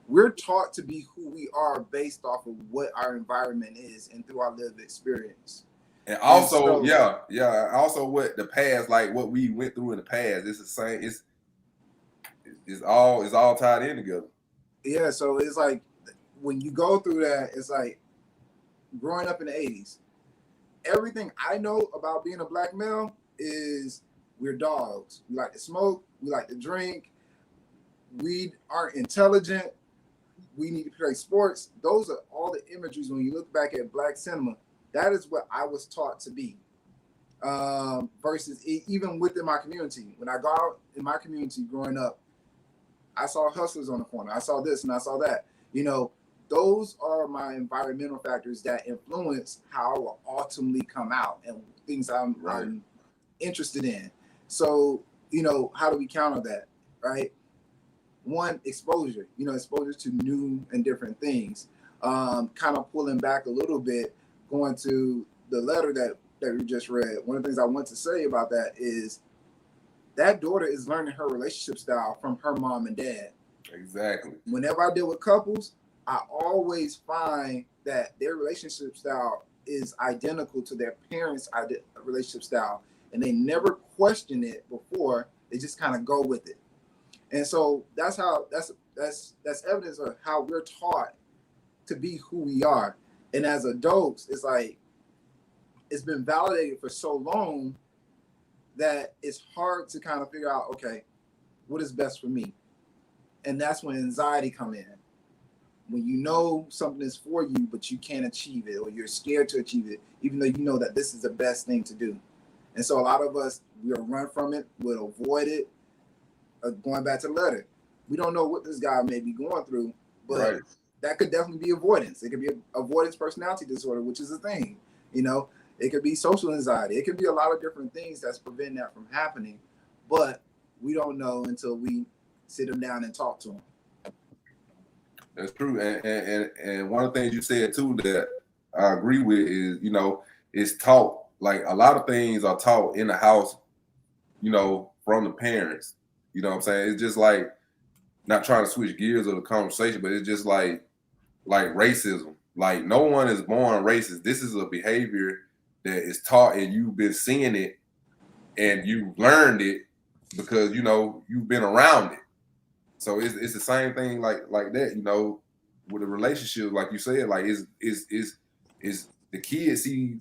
we're taught to be who we are based off of what our environment is and through our lived experience. And also, also what the past, like what we went through in the past, it's the same. It's all tied in together. Yeah, so it's like when you go through that, it's like growing up in the 80s. Everything I know about being a Black male is we're dogs. We like to smoke, we like to drink, we aren't intelligent, we need to play sports. Those are all the imageries when you look back at Black cinema. That is what I was taught to be. Versus even within my community. When I got out in my community growing up, I saw hustlers on the corner. I saw this and I saw that. Those are my environmental factors that influence how I will ultimately come out and things I'm interested in. So, how do we counter that, right? one, exposure, exposure to new and different things. Kind of pulling back a little bit, going to the letter that we just read. One of the things I want to say about that is that daughter is learning her relationship style from her mom and dad. Exactly. Whenever I deal with couples, I always find that their relationship style is identical to their parents' relationship style, and they never question it before. They just kind of go with it. And so that's evidence of how we're taught to be who we are. And as adults, it's like it's been validated for so long that it's hard to kind of figure out, okay, what is best for me? And that's when anxiety come in. When you know something is for you, but you can't achieve it, or you're scared to achieve it, even though you know that this is the best thing to do. And so a lot of us, we'll run from it, we'll avoid it. Going back to the letter, we don't know what this guy may be going through, but that could definitely be avoidance. It could be avoidance personality disorder, which is a thing. It could be social anxiety. It could be a lot of different things that's preventing that from happening, but we don't know until we sit them down and talk to them. That's true. And one of the things you said too that I agree with is, it's taught, like a lot of things are taught in the house, from the parents. You know what I'm saying? It's just like, not trying to switch gears of the conversation, but it's just like racism. Like, no one is born racist. This is a behavior that is taught, and you've been seeing it, and you learned it because you've been around it. So it's the same thing like that. With a relationship, like you said, like is the kid see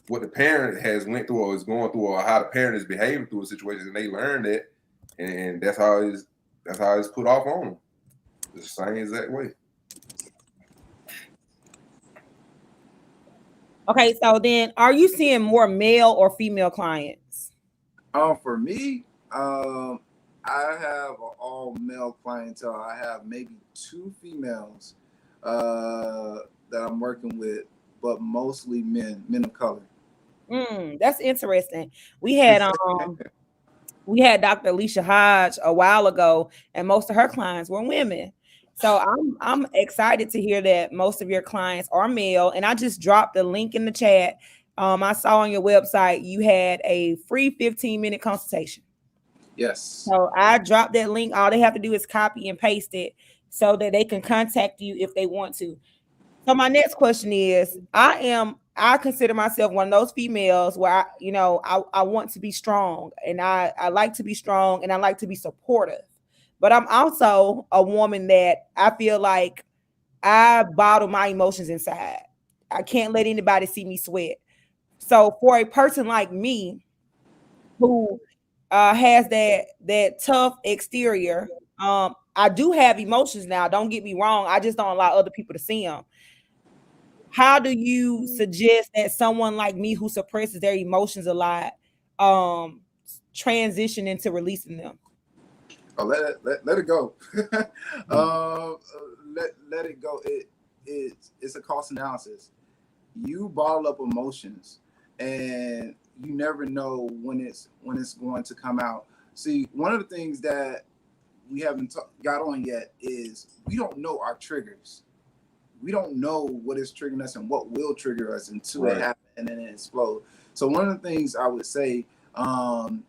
what the parent has went through or is going through, or how the parent is behaving through a situation, and they learn that, and that's how it's put off on them. The same exact way. Okay, so then are you seeing more male or female clients? For me, I have an all male clientele. I have maybe 2 females that I'm working with, but mostly men of color. That's interesting. We had Dr. Alicia Hodge a while ago, and most of her clients were women. So I'm excited to hear that most of your clients are male. And I just dropped the link in the chat. I saw on your website you had a free 15-minute consultation. Yes. So I dropped that link. All they have to do is copy and paste it so that they can contact you if they want to. So my next question is, I consider myself one of those females where I want to be strong, and I like to be strong, and I like to be supportive. But I'm also a woman that I feel like I bottle my emotions inside. I can't let anybody see me sweat. So for a person like me who has that tough exterior, I do have emotions now. Don't get me wrong. I just don't allow other people to see them. How do you suggest that someone like me who suppresses their emotions a lot transition into releasing them? Oh, let it go. Let it go. It's a cost analysis. You bottle up emotions, and you never know when it's going to come out. See, one of the things that we haven't got on yet is we don't know our triggers. We don't know what is triggering us and what will trigger us until it happens and then it explodes. So one of the things I would say to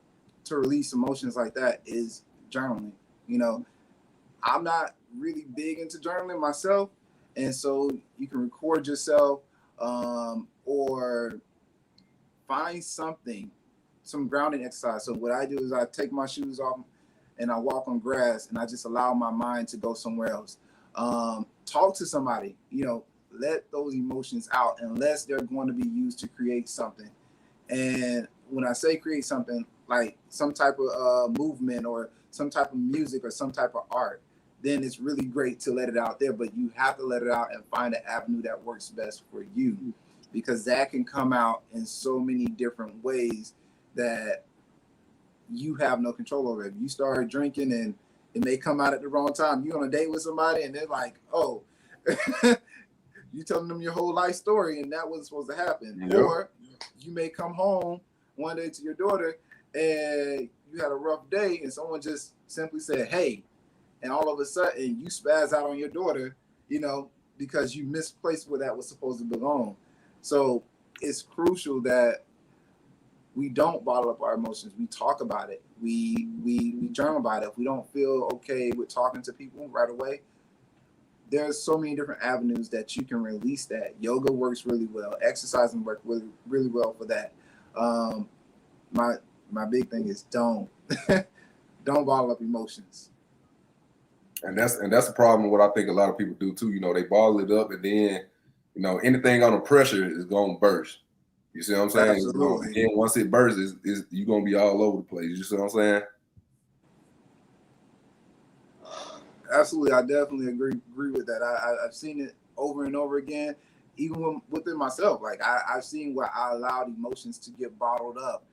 release emotions like that is journaling. I'm not really big into journaling myself, and so you can record yourself or find some grounding exercise. So what I do is I take my shoes off and I walk on grass, and I just allow my mind to go somewhere else. Talk to somebody, let those emotions out, unless they're going to be used to create something. And when I say create something, like some type of movement or some type of music or some type of art, then it's really great to let it out there. But you have to let it out and find an avenue that works best for you, because that can come out in so many different ways that you have no control over. If you start drinking and it may come out at the wrong time, you're on a date with somebody and they're like, oh, you telling them your whole life story and that wasn't supposed to happen. Yep. Or you may come home one day to your daughter and you had a rough day and someone just simply said, "Hey," and all of a sudden you spaz out on your daughter, because you misplaced where that was supposed to belong. So it's crucial that we don't bottle up our emotions. We talk about it. We journal about it. If we don't feel okay with talking to people right away, there's so many different avenues that you can release that. Yoga works really well. Exercising works really, really well for that. My big thing is don't bottle up emotions. And that's the problem. What I think a lot of people do too. They bottle it up, and then anything under pressure is gonna burst. You see what I'm saying? Absolutely. And once it bursts, is you're gonna be all over the place. You see what I'm saying? Absolutely, I definitely agree with that. I've seen it over and over again, even within myself. Like I've seen where I allowed emotions to get bottled up,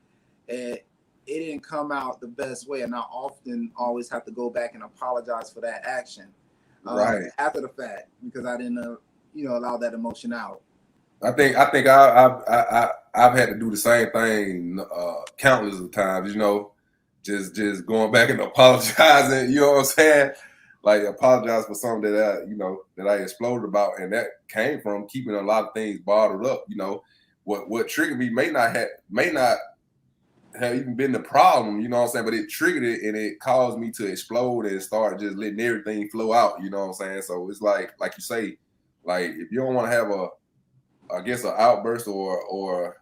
and it didn't come out the best way. And I often always have to go back and apologize for that action, right, after the fact, because I didn't, allow that emotion out. I think I've had to do the same thing countless of times. Just going back and apologizing. You know what I'm saying? Like apologize for something that I exploded about, and that came from keeping a lot of things bottled up. What triggered me may not have even been the problem. You know what I'm saying? But it triggered it, and it caused me to explode and start just letting everything flow out. You know what I'm saying? So it's like you say, like if you don't want to have an outburst or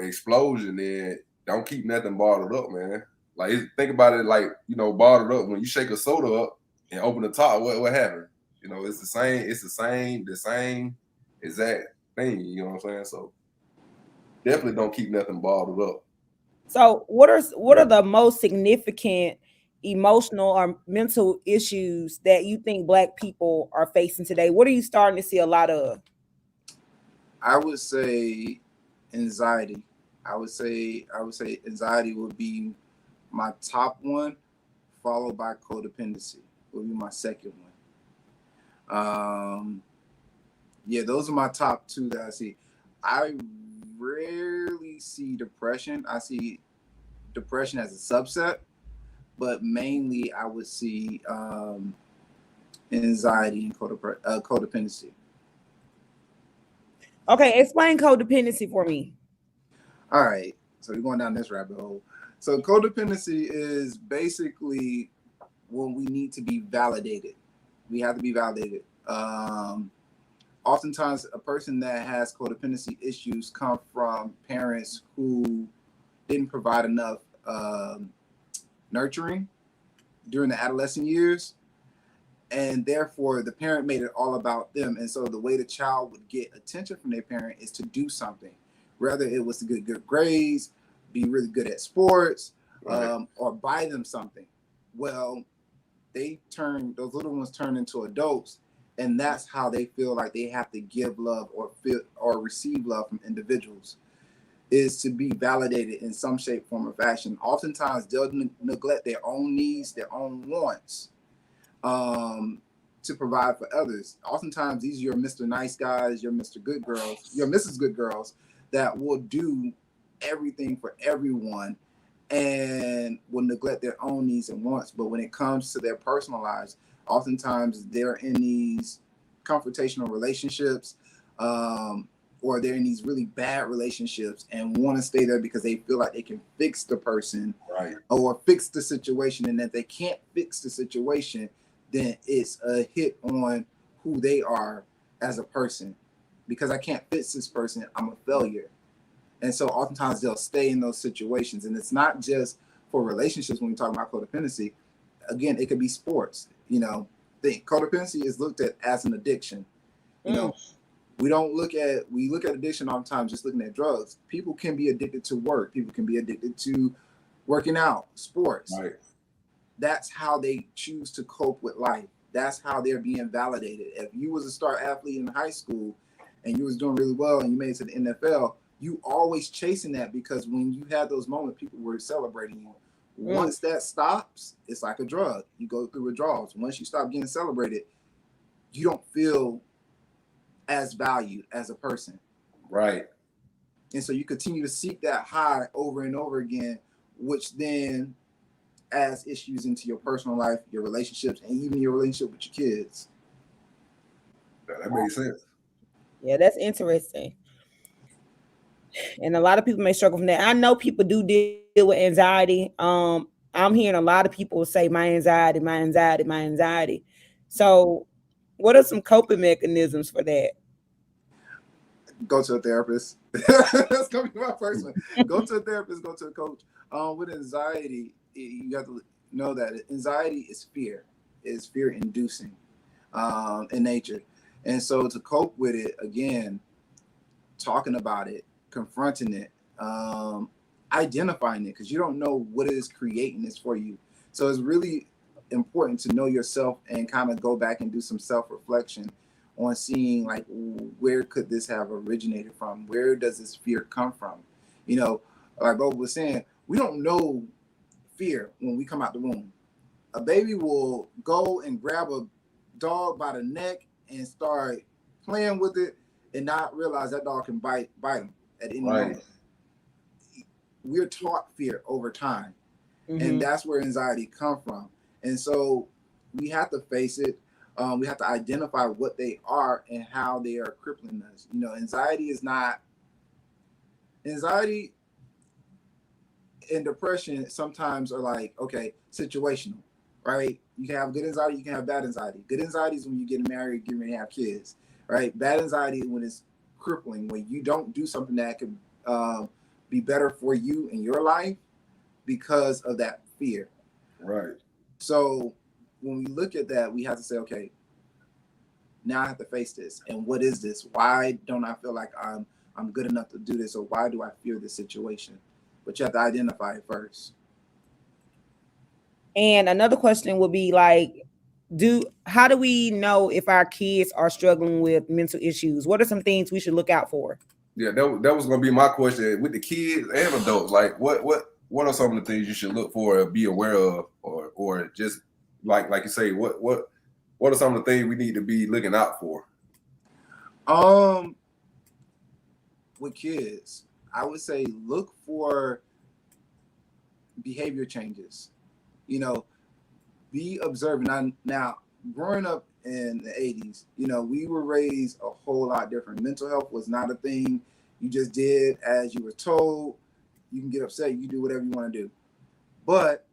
explosion, then don't keep nothing bottled up, man. Like think about it, like bottled up. When you shake a soda up and open the top, what happened? It's the same exact thing. You know what I'm saying? So definitely don't keep nothing bottled up. So what are the most significant emotional or mental issues that you think Black people are facing today? What are you starting to see a lot of? I would say anxiety. I would say anxiety would be my top one, followed by codependency would be my second one. Yeah, those are my top two that I see. I rarely see depression. I see depression as a subset, but mainly I would see anxiety and codependency. Okay, explain codependency for me. All right, so we're going down this rabbit hole. So codependency is basically when we need to be validated. We have to be validated. Oftentimes, a person that has codependency issues come from parents who didn't provide enough nurturing during the adolescent years, and therefore the parent made it all about them. And so the way the child would get attention from their parent is to do something, whether it was to get good grades, be really good at sports, Right. or buy them something. Well, those little ones turn into adults, and that's how they feel like they have to give love or feel or receive love from individuals, is to be validated in some shape, form, or fashion. Oftentimes they'll neglect their own needs, their own wants, to provide for others. Oftentimes these are your Mr. Nice Guys, your Mr. Good Girls, your Mrs. Good Girls that will do everything for everyone and will neglect their own needs and wants. But when it comes to their personal lives, oftentimes they're in these confrontational relationships, or they're in these really bad relationships and want to stay there because they feel like they can fix the person, Right. or fix the situation. And if they can't fix the situation, then it's a hit on who they are as a person. Because I can't fix this person, I'm a failure. And so oftentimes they'll stay in those situations. And it's not just for relationships when we talk about codependency. Again, it could be sports. Codependency is looked at as an addiction. We look at addiction oftentimes just looking at drugs. People can be addicted to work. People can be addicted to working out, sports. Right. That's how they choose to cope with life. That's how they're being validated. If you was a star athlete in high school and you was doing really well and you made it to the NFL, you always chasing that, because when you had those moments, people were celebrating you. Once that stops, it's like a drug. You go through withdrawals. Once you stop getting celebrated, you don't feel as valued as a person. Right. And so you continue to seek that high over and over again, which then adds issues into your personal life, your relationships, and even your relationship with your kids. That makes sense. Yeah, that's interesting. And a lot of people may struggle from that. I know people do deal with anxiety. I'm hearing a lot of people say my anxiety, my anxiety, my anxiety. So what are some coping mechanisms for that? Go to a therapist. That's gonna be my first one. Go to a therapist, go to a coach. With anxiety, you have to know that anxiety is fear. It's fear inducing in nature. And so to cope with it, again, talking about it, confronting it, identifying it, because you don't know what it is creating this for you. So it's really important to know yourself and kind of go back and do some self-reflection on seeing like where could this have originated from? Where does this fear come from? You know, like Bob was saying, we don't know fear when we come out the womb. A baby will go and grab a dog by the neck and start playing with it and not realize that dog can bite him at any moment. We're taught fear over time. And that's where anxiety comes from. And so we have to face it. We have to identify what they are and how they are crippling us. You know, anxiety and depression sometimes are like, okay, situational, right? You can have good anxiety, you can have bad anxiety. Good anxiety is when you get married, get ready to have kids, right? Bad anxiety is when it's crippling, when you don't do something that could be better for you in your life because of that fear. Right. So when we look at that, we have to say, okay, now I have to face this. And what is this? Why don't I feel like I'm good enough to do this? Or why do I fear this situation? But you have to identify it first. And another question would be like, how do we know if our kids are struggling with mental issues? What are some things we should look out for? Yeah, that was gonna be my question with the kids and adults. Like, what are some of the things you should look for or be aware of, or just like you say, what are some of the things we need to be looking out for? With kids, I would say look for behavior changes. You know, be observant. Now, growing up in the 80s, you know, we were raised a whole lot different. Mental health was not a thing. You just did as you were told. You can get upset. You do whatever you want to do. But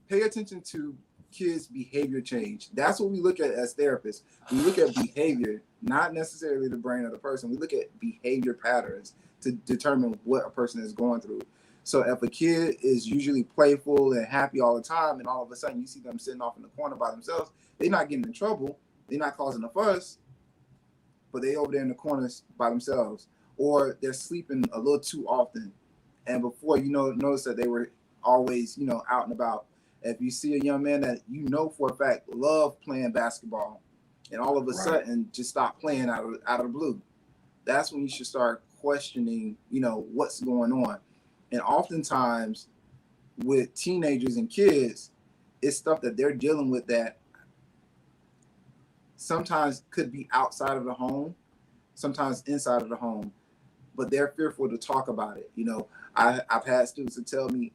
pay attention to kids' behavior change. That's what we look at as therapists. We look at behavior, not necessarily the brain of the person. We look at behavior patterns to determine what a person is going through. So if a kid is usually playful and happy all the time, and all of a sudden you see them sitting off in the corner by themselves, they're not getting in trouble. They're not causing a fuss, but they over there in the corners by themselves. Or they're sleeping a little too often. And before you notice that they were always, out and about. If you see a young man that you know for a fact love playing basketball, and all of a sudden just stop playing out of the blue, that's when you should start questioning, what's going on. And oftentimes with teenagers and kids, it's stuff that they're dealing with that sometimes could be outside of the home, sometimes inside of the home, but they're fearful to talk about it. I've had students that tell me,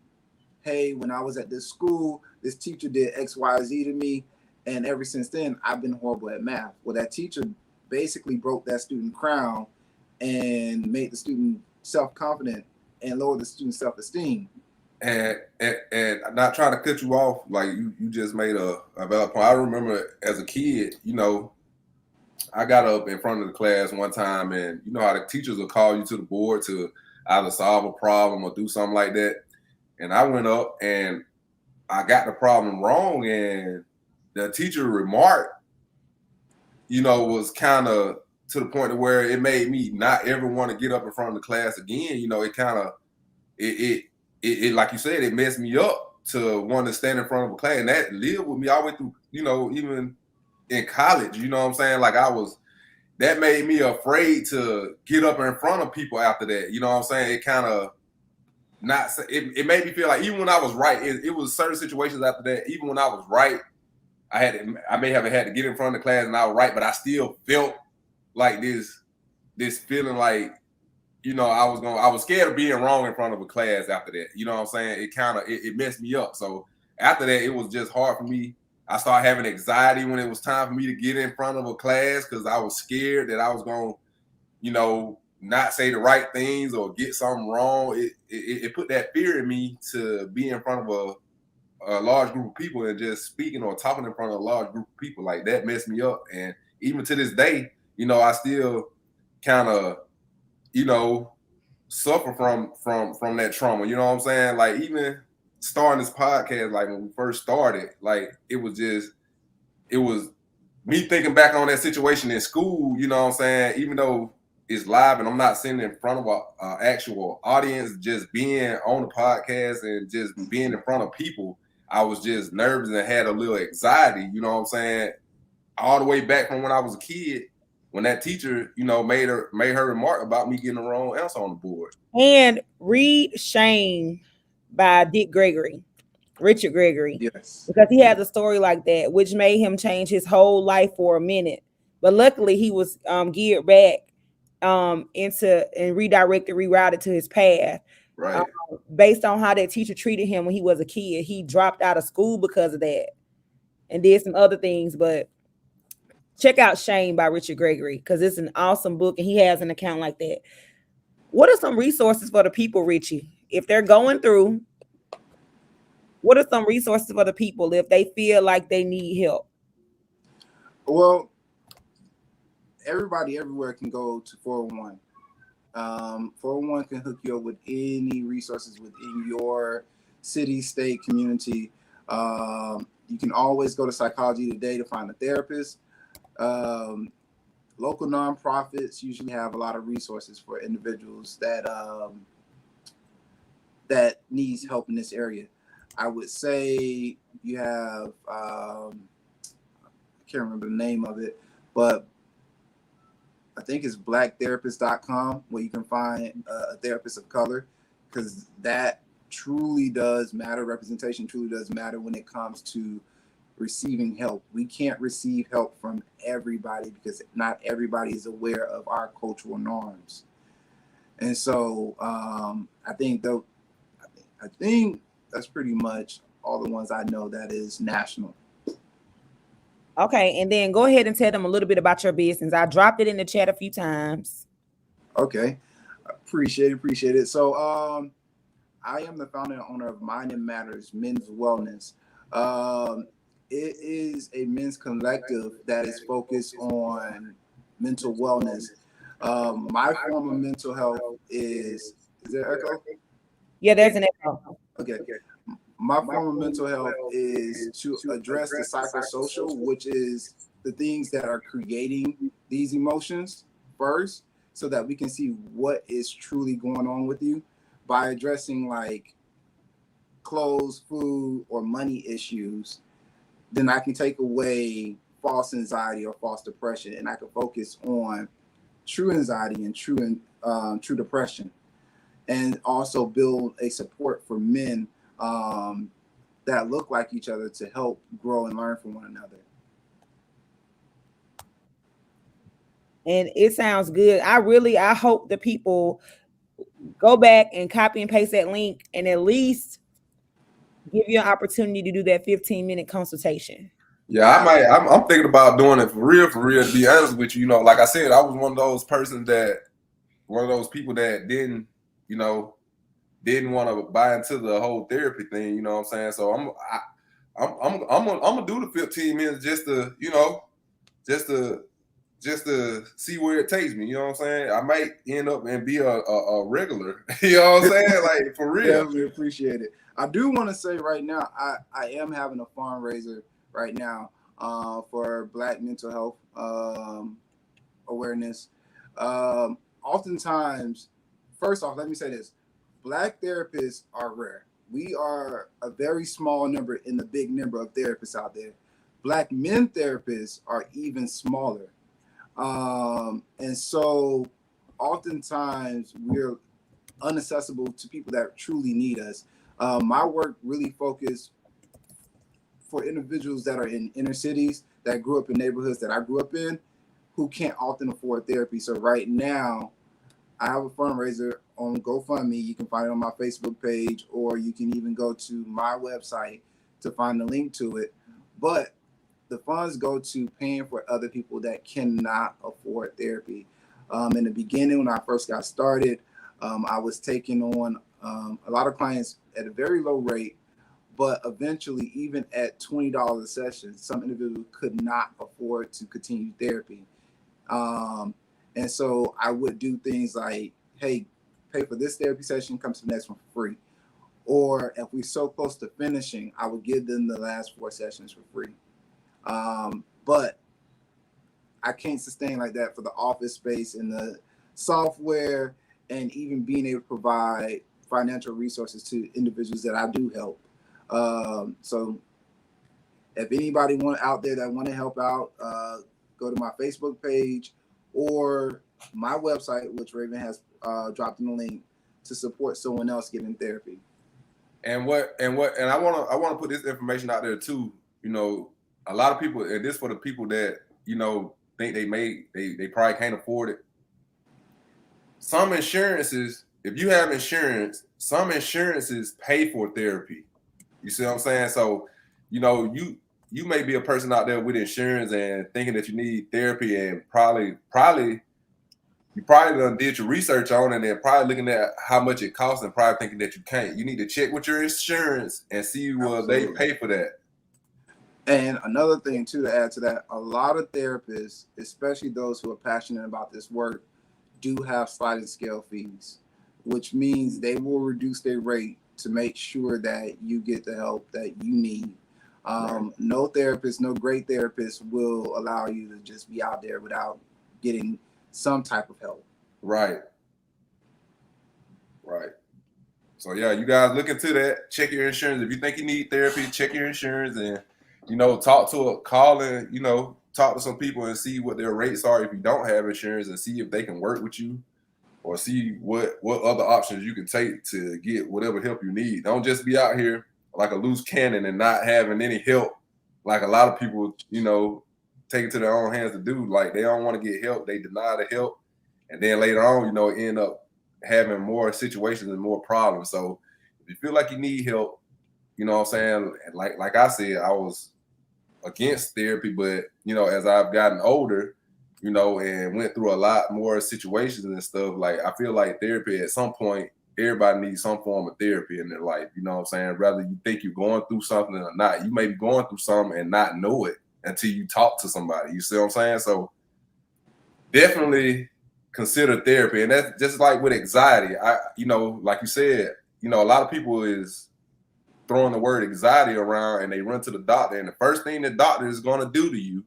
hey, when I was at this school, this teacher did X, Y, Z to me. And ever since then, I've been horrible at math. Well, that teacher basically broke that student crown and made the student self-confident and lowered the student's self-esteem. And not trying to cut you off, like you just made a valid point. I remember as a kid, I got up in front of the class one time, and you know how the teachers will call you to the board to either solve a problem or do something like that. And I went up and I got the problem wrong, and the teacher remark, was kind of to the point where it made me not ever want to get up in front of the class again. It kind of, it like you said, it messed me up to want to stand in front of a class, and that lived with me all the way through, even in college. You know what I'm saying? Like that made me afraid to get up in front of people after that. You know what I'm saying? It kind of, it made me feel like even when I was right, it was certain situations after that, even when I was right, I may have had to get in front of the class and I was right, but I still felt like this feeling like, you know, I was scared of being wrong in front of a class after that. You know what I'm saying? It kind of it messed me up. So after that, it was just hard for me. I started having anxiety when it was time for me to get in front of a class because I was scared that I was going to, you know, not say the right things or get something wrong. It put that fear in me to be in front of a large group of people and just speaking or talking in front of a large group of people. Like that messed me up. And even to this day, you know, I still kind of, you know, suffer from that trauma. You know what I'm saying? Like even starting this podcast, like when we first started, like it was me thinking back on that situation in school. You know what I'm saying? Even though it's live and I'm not sitting in front of an actual audience, just being on the podcast and just being in front of people, I was just nervous and had a little anxiety. You know what I'm saying? All the way back from when I was a kid, when that teacher, you know, made her remark about me getting the wrong answer on the board. And read Shame by Richard Gregory. Yes. Because he has a story like that, which made him change his whole life for a minute. But luckily he was geared back into and rerouted to his path. Right. Based on how that teacher treated him when he was a kid. He dropped out of school because of that and did some other things. But check out Shame by Richard Gregory because it's an awesome book and he has an account like that. What are some resources for the people, Richie? If they're going through, what are some resources for the people if they feel like they need help? Well, everybody everywhere can go to 401. 401 can hook you up with any resources within your city, state, community. You can always go to Psychology Today to find a therapist. Local nonprofits usually have a lot of resources for individuals that needs help in this area. I would say you have, I can't remember the name of it, but I think it's blacktherapist.com where you can find a therapist of color because that truly does matter. Representation truly does matter when it comes to receiving help. We can't receive help from everybody because not everybody is aware of our cultural norms. And so I think that's pretty much all the ones I know that is national. Okay, and then go ahead and tell them a little bit about your business. I dropped it in the chat a few times. Okay, appreciate it. So I am the founder and owner of Mind and Matters Men's Wellness. It is a men's collective that is focused on mental wellness. My form of mental health is there echo? Yeah, there's an echo. Okay. My form of mental health is to address the psychosocial, which is the things that are creating these emotions first, so that we can see what is truly going on with you by addressing like clothes, food, or money issues. Then I can take away false anxiety or false depression, and I can focus on true anxiety and true depression, and also build a support for men that look like each other to help grow and learn from one another. And it sounds good. I hope the people go back and copy and paste that link and at least give you an opportunity to do that 15-minute consultation. Yeah, I'm thinking about doing it for real, to be honest with you. You know, like I said, I was one of those people that didn't want to buy into the whole therapy thing, you know what I'm saying? So I'm gonna do the 15 minutes just to see where it takes me, you know what I'm saying? I might end up and be a regular, you know what I'm saying? Like for real. Definitely appreciate it. I do want to say right now, I am having a fundraiser right now for Black mental health awareness. Oftentimes, first off, let me say this. Black therapists are rare. We are a very small number in the big number of therapists out there. Black men therapists are even smaller. And so oftentimes we're inaccessible to people that truly need us. My work really focused for individuals that are in inner cities, that grew up in neighborhoods that I grew up in, who can't often afford therapy. So right now, I have a fundraiser on GoFundMe. You can find it on my Facebook page, or you can even go to my website to find the link to it. But the funds go to paying for other people that cannot afford therapy. In the beginning, when I first got started, I was taking on a lot of clients at a very low rate, but eventually, even at $20 a session, some individuals could not afford to continue therapy. And so I would do things like, hey, pay for this therapy session, come to the next one for free. Or if we're so close to finishing, I would give them the last 4 sessions for free. But I can't sustain like that for the office space and the software, and even being able to provide financial resources to individuals that I do help. So if anybody out there that want to help out, go to my Facebook page or my website, which Raven has dropped in the link, to support someone else getting therapy. And I want to put this information out there too. You know, a lot of people, and this for the people that, you know, think they probably can't afford it. Some insurances, if you have insurance, some insurances pay for therapy. You see what I'm saying? So, you know, you may be a person out there with insurance and thinking that you need therapy, and probably you done did your research on it, and then probably looking at how much it costs and probably thinking that you can't. You need to check with your insurance and see will they pay for that. And another thing too, to add to that, a lot of therapists, especially those who are passionate about this work, do have sliding scale fees, which means they will reduce their rate to make sure that you get the help that you need. Right. No therapist, no great therapist will allow you to just be out there without getting some type of help. Right. So yeah, you guys look into that. Check your insurance. If you think you need therapy, check your insurance, and, you know, talk to some people and see what their rates are if you don't have insurance, and see if they can work with you, or see what other options you can take to get whatever help you need. Don't just be out here like a loose cannon and not having any help, like a lot of people, you know, take it to their own hands to do. Like, they don't want to get help, they deny the help, and then later on, you know, end up having more situations and more problems. So if you feel like you need help, you know what I'm saying? Like I said, I was against therapy, but, you know, as I've gotten older, you know, and went through a lot more situations and stuff, like, I feel like therapy at some point, everybody needs some form of therapy in their life. You know what I'm saying? Whether you think you're going through something or not, you may be going through something and not know it until you talk to somebody. You see what I'm saying? So definitely consider therapy. And that's just like with anxiety. You know, like you said, you know, a lot of people is throwing the word anxiety around, and they run to the doctor, and the first thing the doctor is going to do to you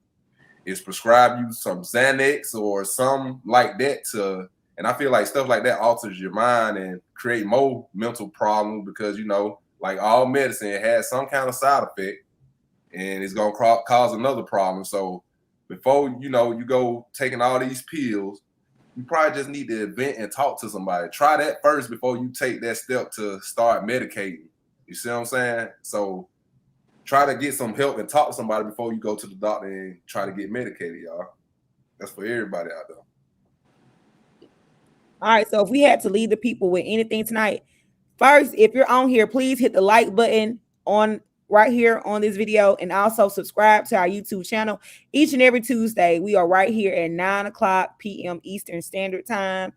is prescribe you some Xanax or some like that and I feel like stuff like that alters your mind and create more mental problems, because, you know, like all medicine, it has some kind of side effect, and it's going to cause another problem. So before, you know, you go taking all these pills, you probably just need to vent and talk to somebody. Try that first before you take that step to start medicating. You see what I'm saying? So try to get some help and talk to somebody before you go to the doctor and try to get medicated, y'all. That's for everybody out there. All right, so if we had to leave the people with anything tonight, first, if you're on here, please hit the like button on right here on this video, and also subscribe to our YouTube channel. Each and every Tuesday, we are right here at 9:00 p.m. Eastern Standard Time.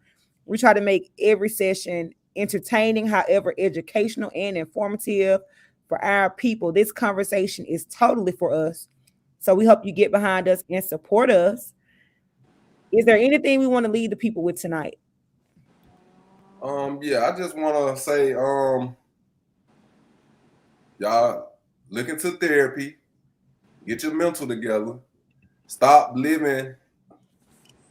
We try to make every session entertaining, however, educational and informative for our people. This conversation is totally for us, so we hope you get behind us and support us. Is there anything we want to leave the people with tonight? Yeah, I just want to say, y'all look into therapy, get your mental together, stop living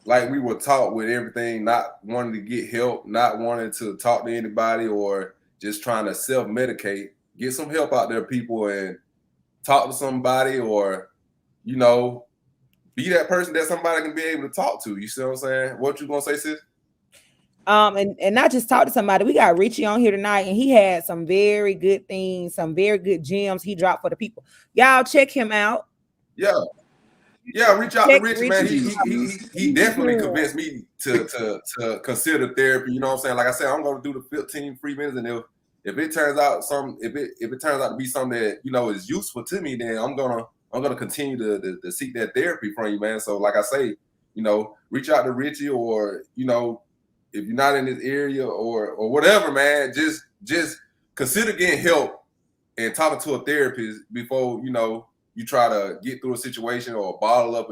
like we were taught with everything, not wanting to get help, not wanting to talk to anybody, or just trying to self-medicate. Get some help out there, people, and talk to somebody, or, you know, be that person that somebody can be able to talk to. You see what I'm saying? What you gonna say, sis? And not just talk to somebody. We got Richie on here tonight, and he had some very good things, some very good gems he dropped for the people. Y'all check him out. Yeah. Yeah, reach out to Check Richie, man. He definitely Yeah. convinced me to consider therapy. You know what I'm saying? Like I said, I'm gonna do the 15 free minutes, and if it turns out if it turns out to be something that is useful to me, then I'm gonna continue to seek that therapy from you, man. So like I say, reach out to Richie, or if you're not in this area or whatever, man, just consider getting help and talking to a therapist before you try to get through a situation or bottle up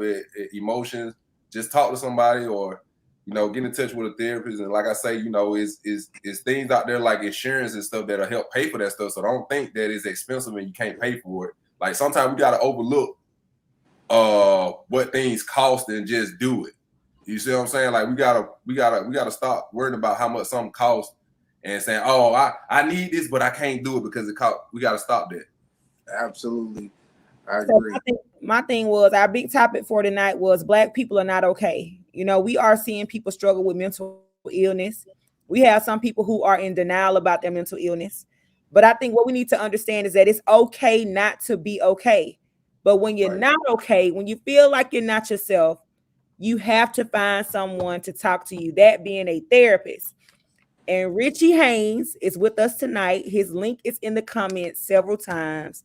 emotions. Just talk to somebody, or get in touch with a therapist. And like I say, is things out there like insurance and stuff that'll help pay for that stuff. So don't think that it's expensive and you can't pay for it. Like sometimes we gotta overlook what things cost and just do it. You see what I'm saying? Like we gotta stop worrying about how much something costs and saying, oh, I need this, but I can't do it because it cost. We gotta stop that. Absolutely. I agree. So my thing was, our big topic for tonight was Black people are not okay. We are seeing people struggle with mental illness. We have some people who are in denial about their mental illness. But I think what we need to understand is that it's okay not to be okay. But when you're not okay, when you feel like you're not yourself, you have to find someone to talk to you, that being a therapist. And Richie Haynes is with us tonight. His link is in the comments several times.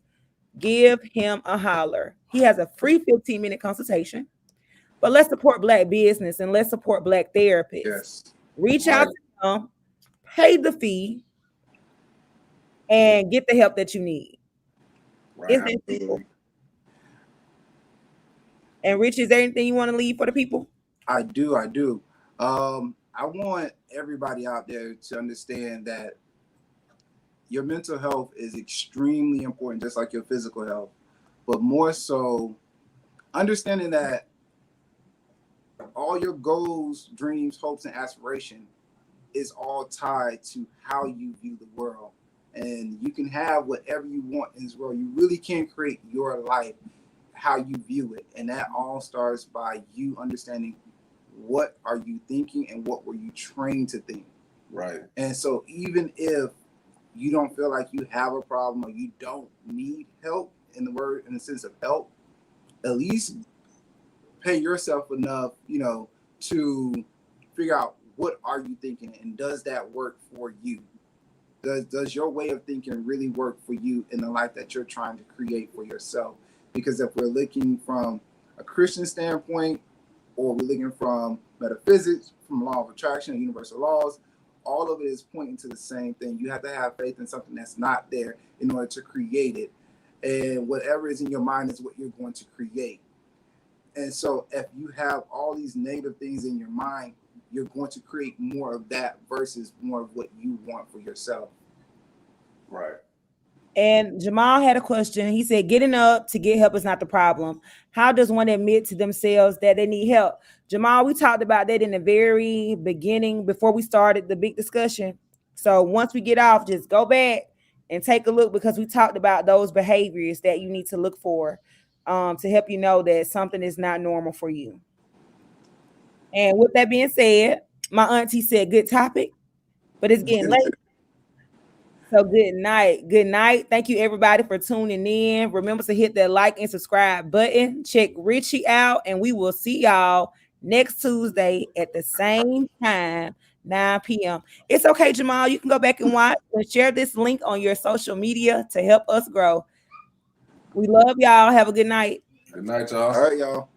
Give him a holler. He has a free 15-minute consultation. But let's support Black business and let's support Black therapists. Yes. Reach out to them, pay the fee, and get the help that you need. Right. And Rich, is there anything you want to leave for the people? I do. I want everybody out there to understand that your mental health is extremely important, just like your physical health. But more so, understanding that all your goals, dreams, hopes, and aspirations is all tied to how you view the world. And you can have whatever you want in this world. You really can create your life how you view it. And that all starts by you understanding what are you thinking and what were you trained to think. Right. And so even if you don't feel like you have a problem or you don't need help in the sense of help, at least pay yourself enough, to figure out what are you thinking and does that work for you? Does your way of thinking really work for you in the life that you're trying to create for yourself? Because if we're looking from a Christian standpoint, or we're looking from metaphysics, from law of attraction and universal laws, all of it is pointing to the same thing. You have to have faith in something that's not there in order to create it. And whatever is in your mind is what you're going to create. And so if you have all these negative things in your mind, you're going to create more of that versus more of what you want for yourself. Right. And Jamal had a question. He said, getting up to get help is not the problem. How does one admit to themselves that they need help? Jamal, we talked about that in the very beginning before we started the big discussion. So once we get off, just go back and take a look, because we talked about those behaviors that you need to look for to help you know that something is not normal for you. And with that being said, my auntie said good topic, but it's getting late. So good night. Good night. Thank you everybody for tuning in. Remember to hit that like and subscribe button. Check Richie out, and we will see y'all next Tuesday at the same time, 9 p.m. It's okay, Jamal. You can go back and watch and share this link on your social media to help us grow. We love y'all. Have a good night. Good night, y'all. All right, y'all.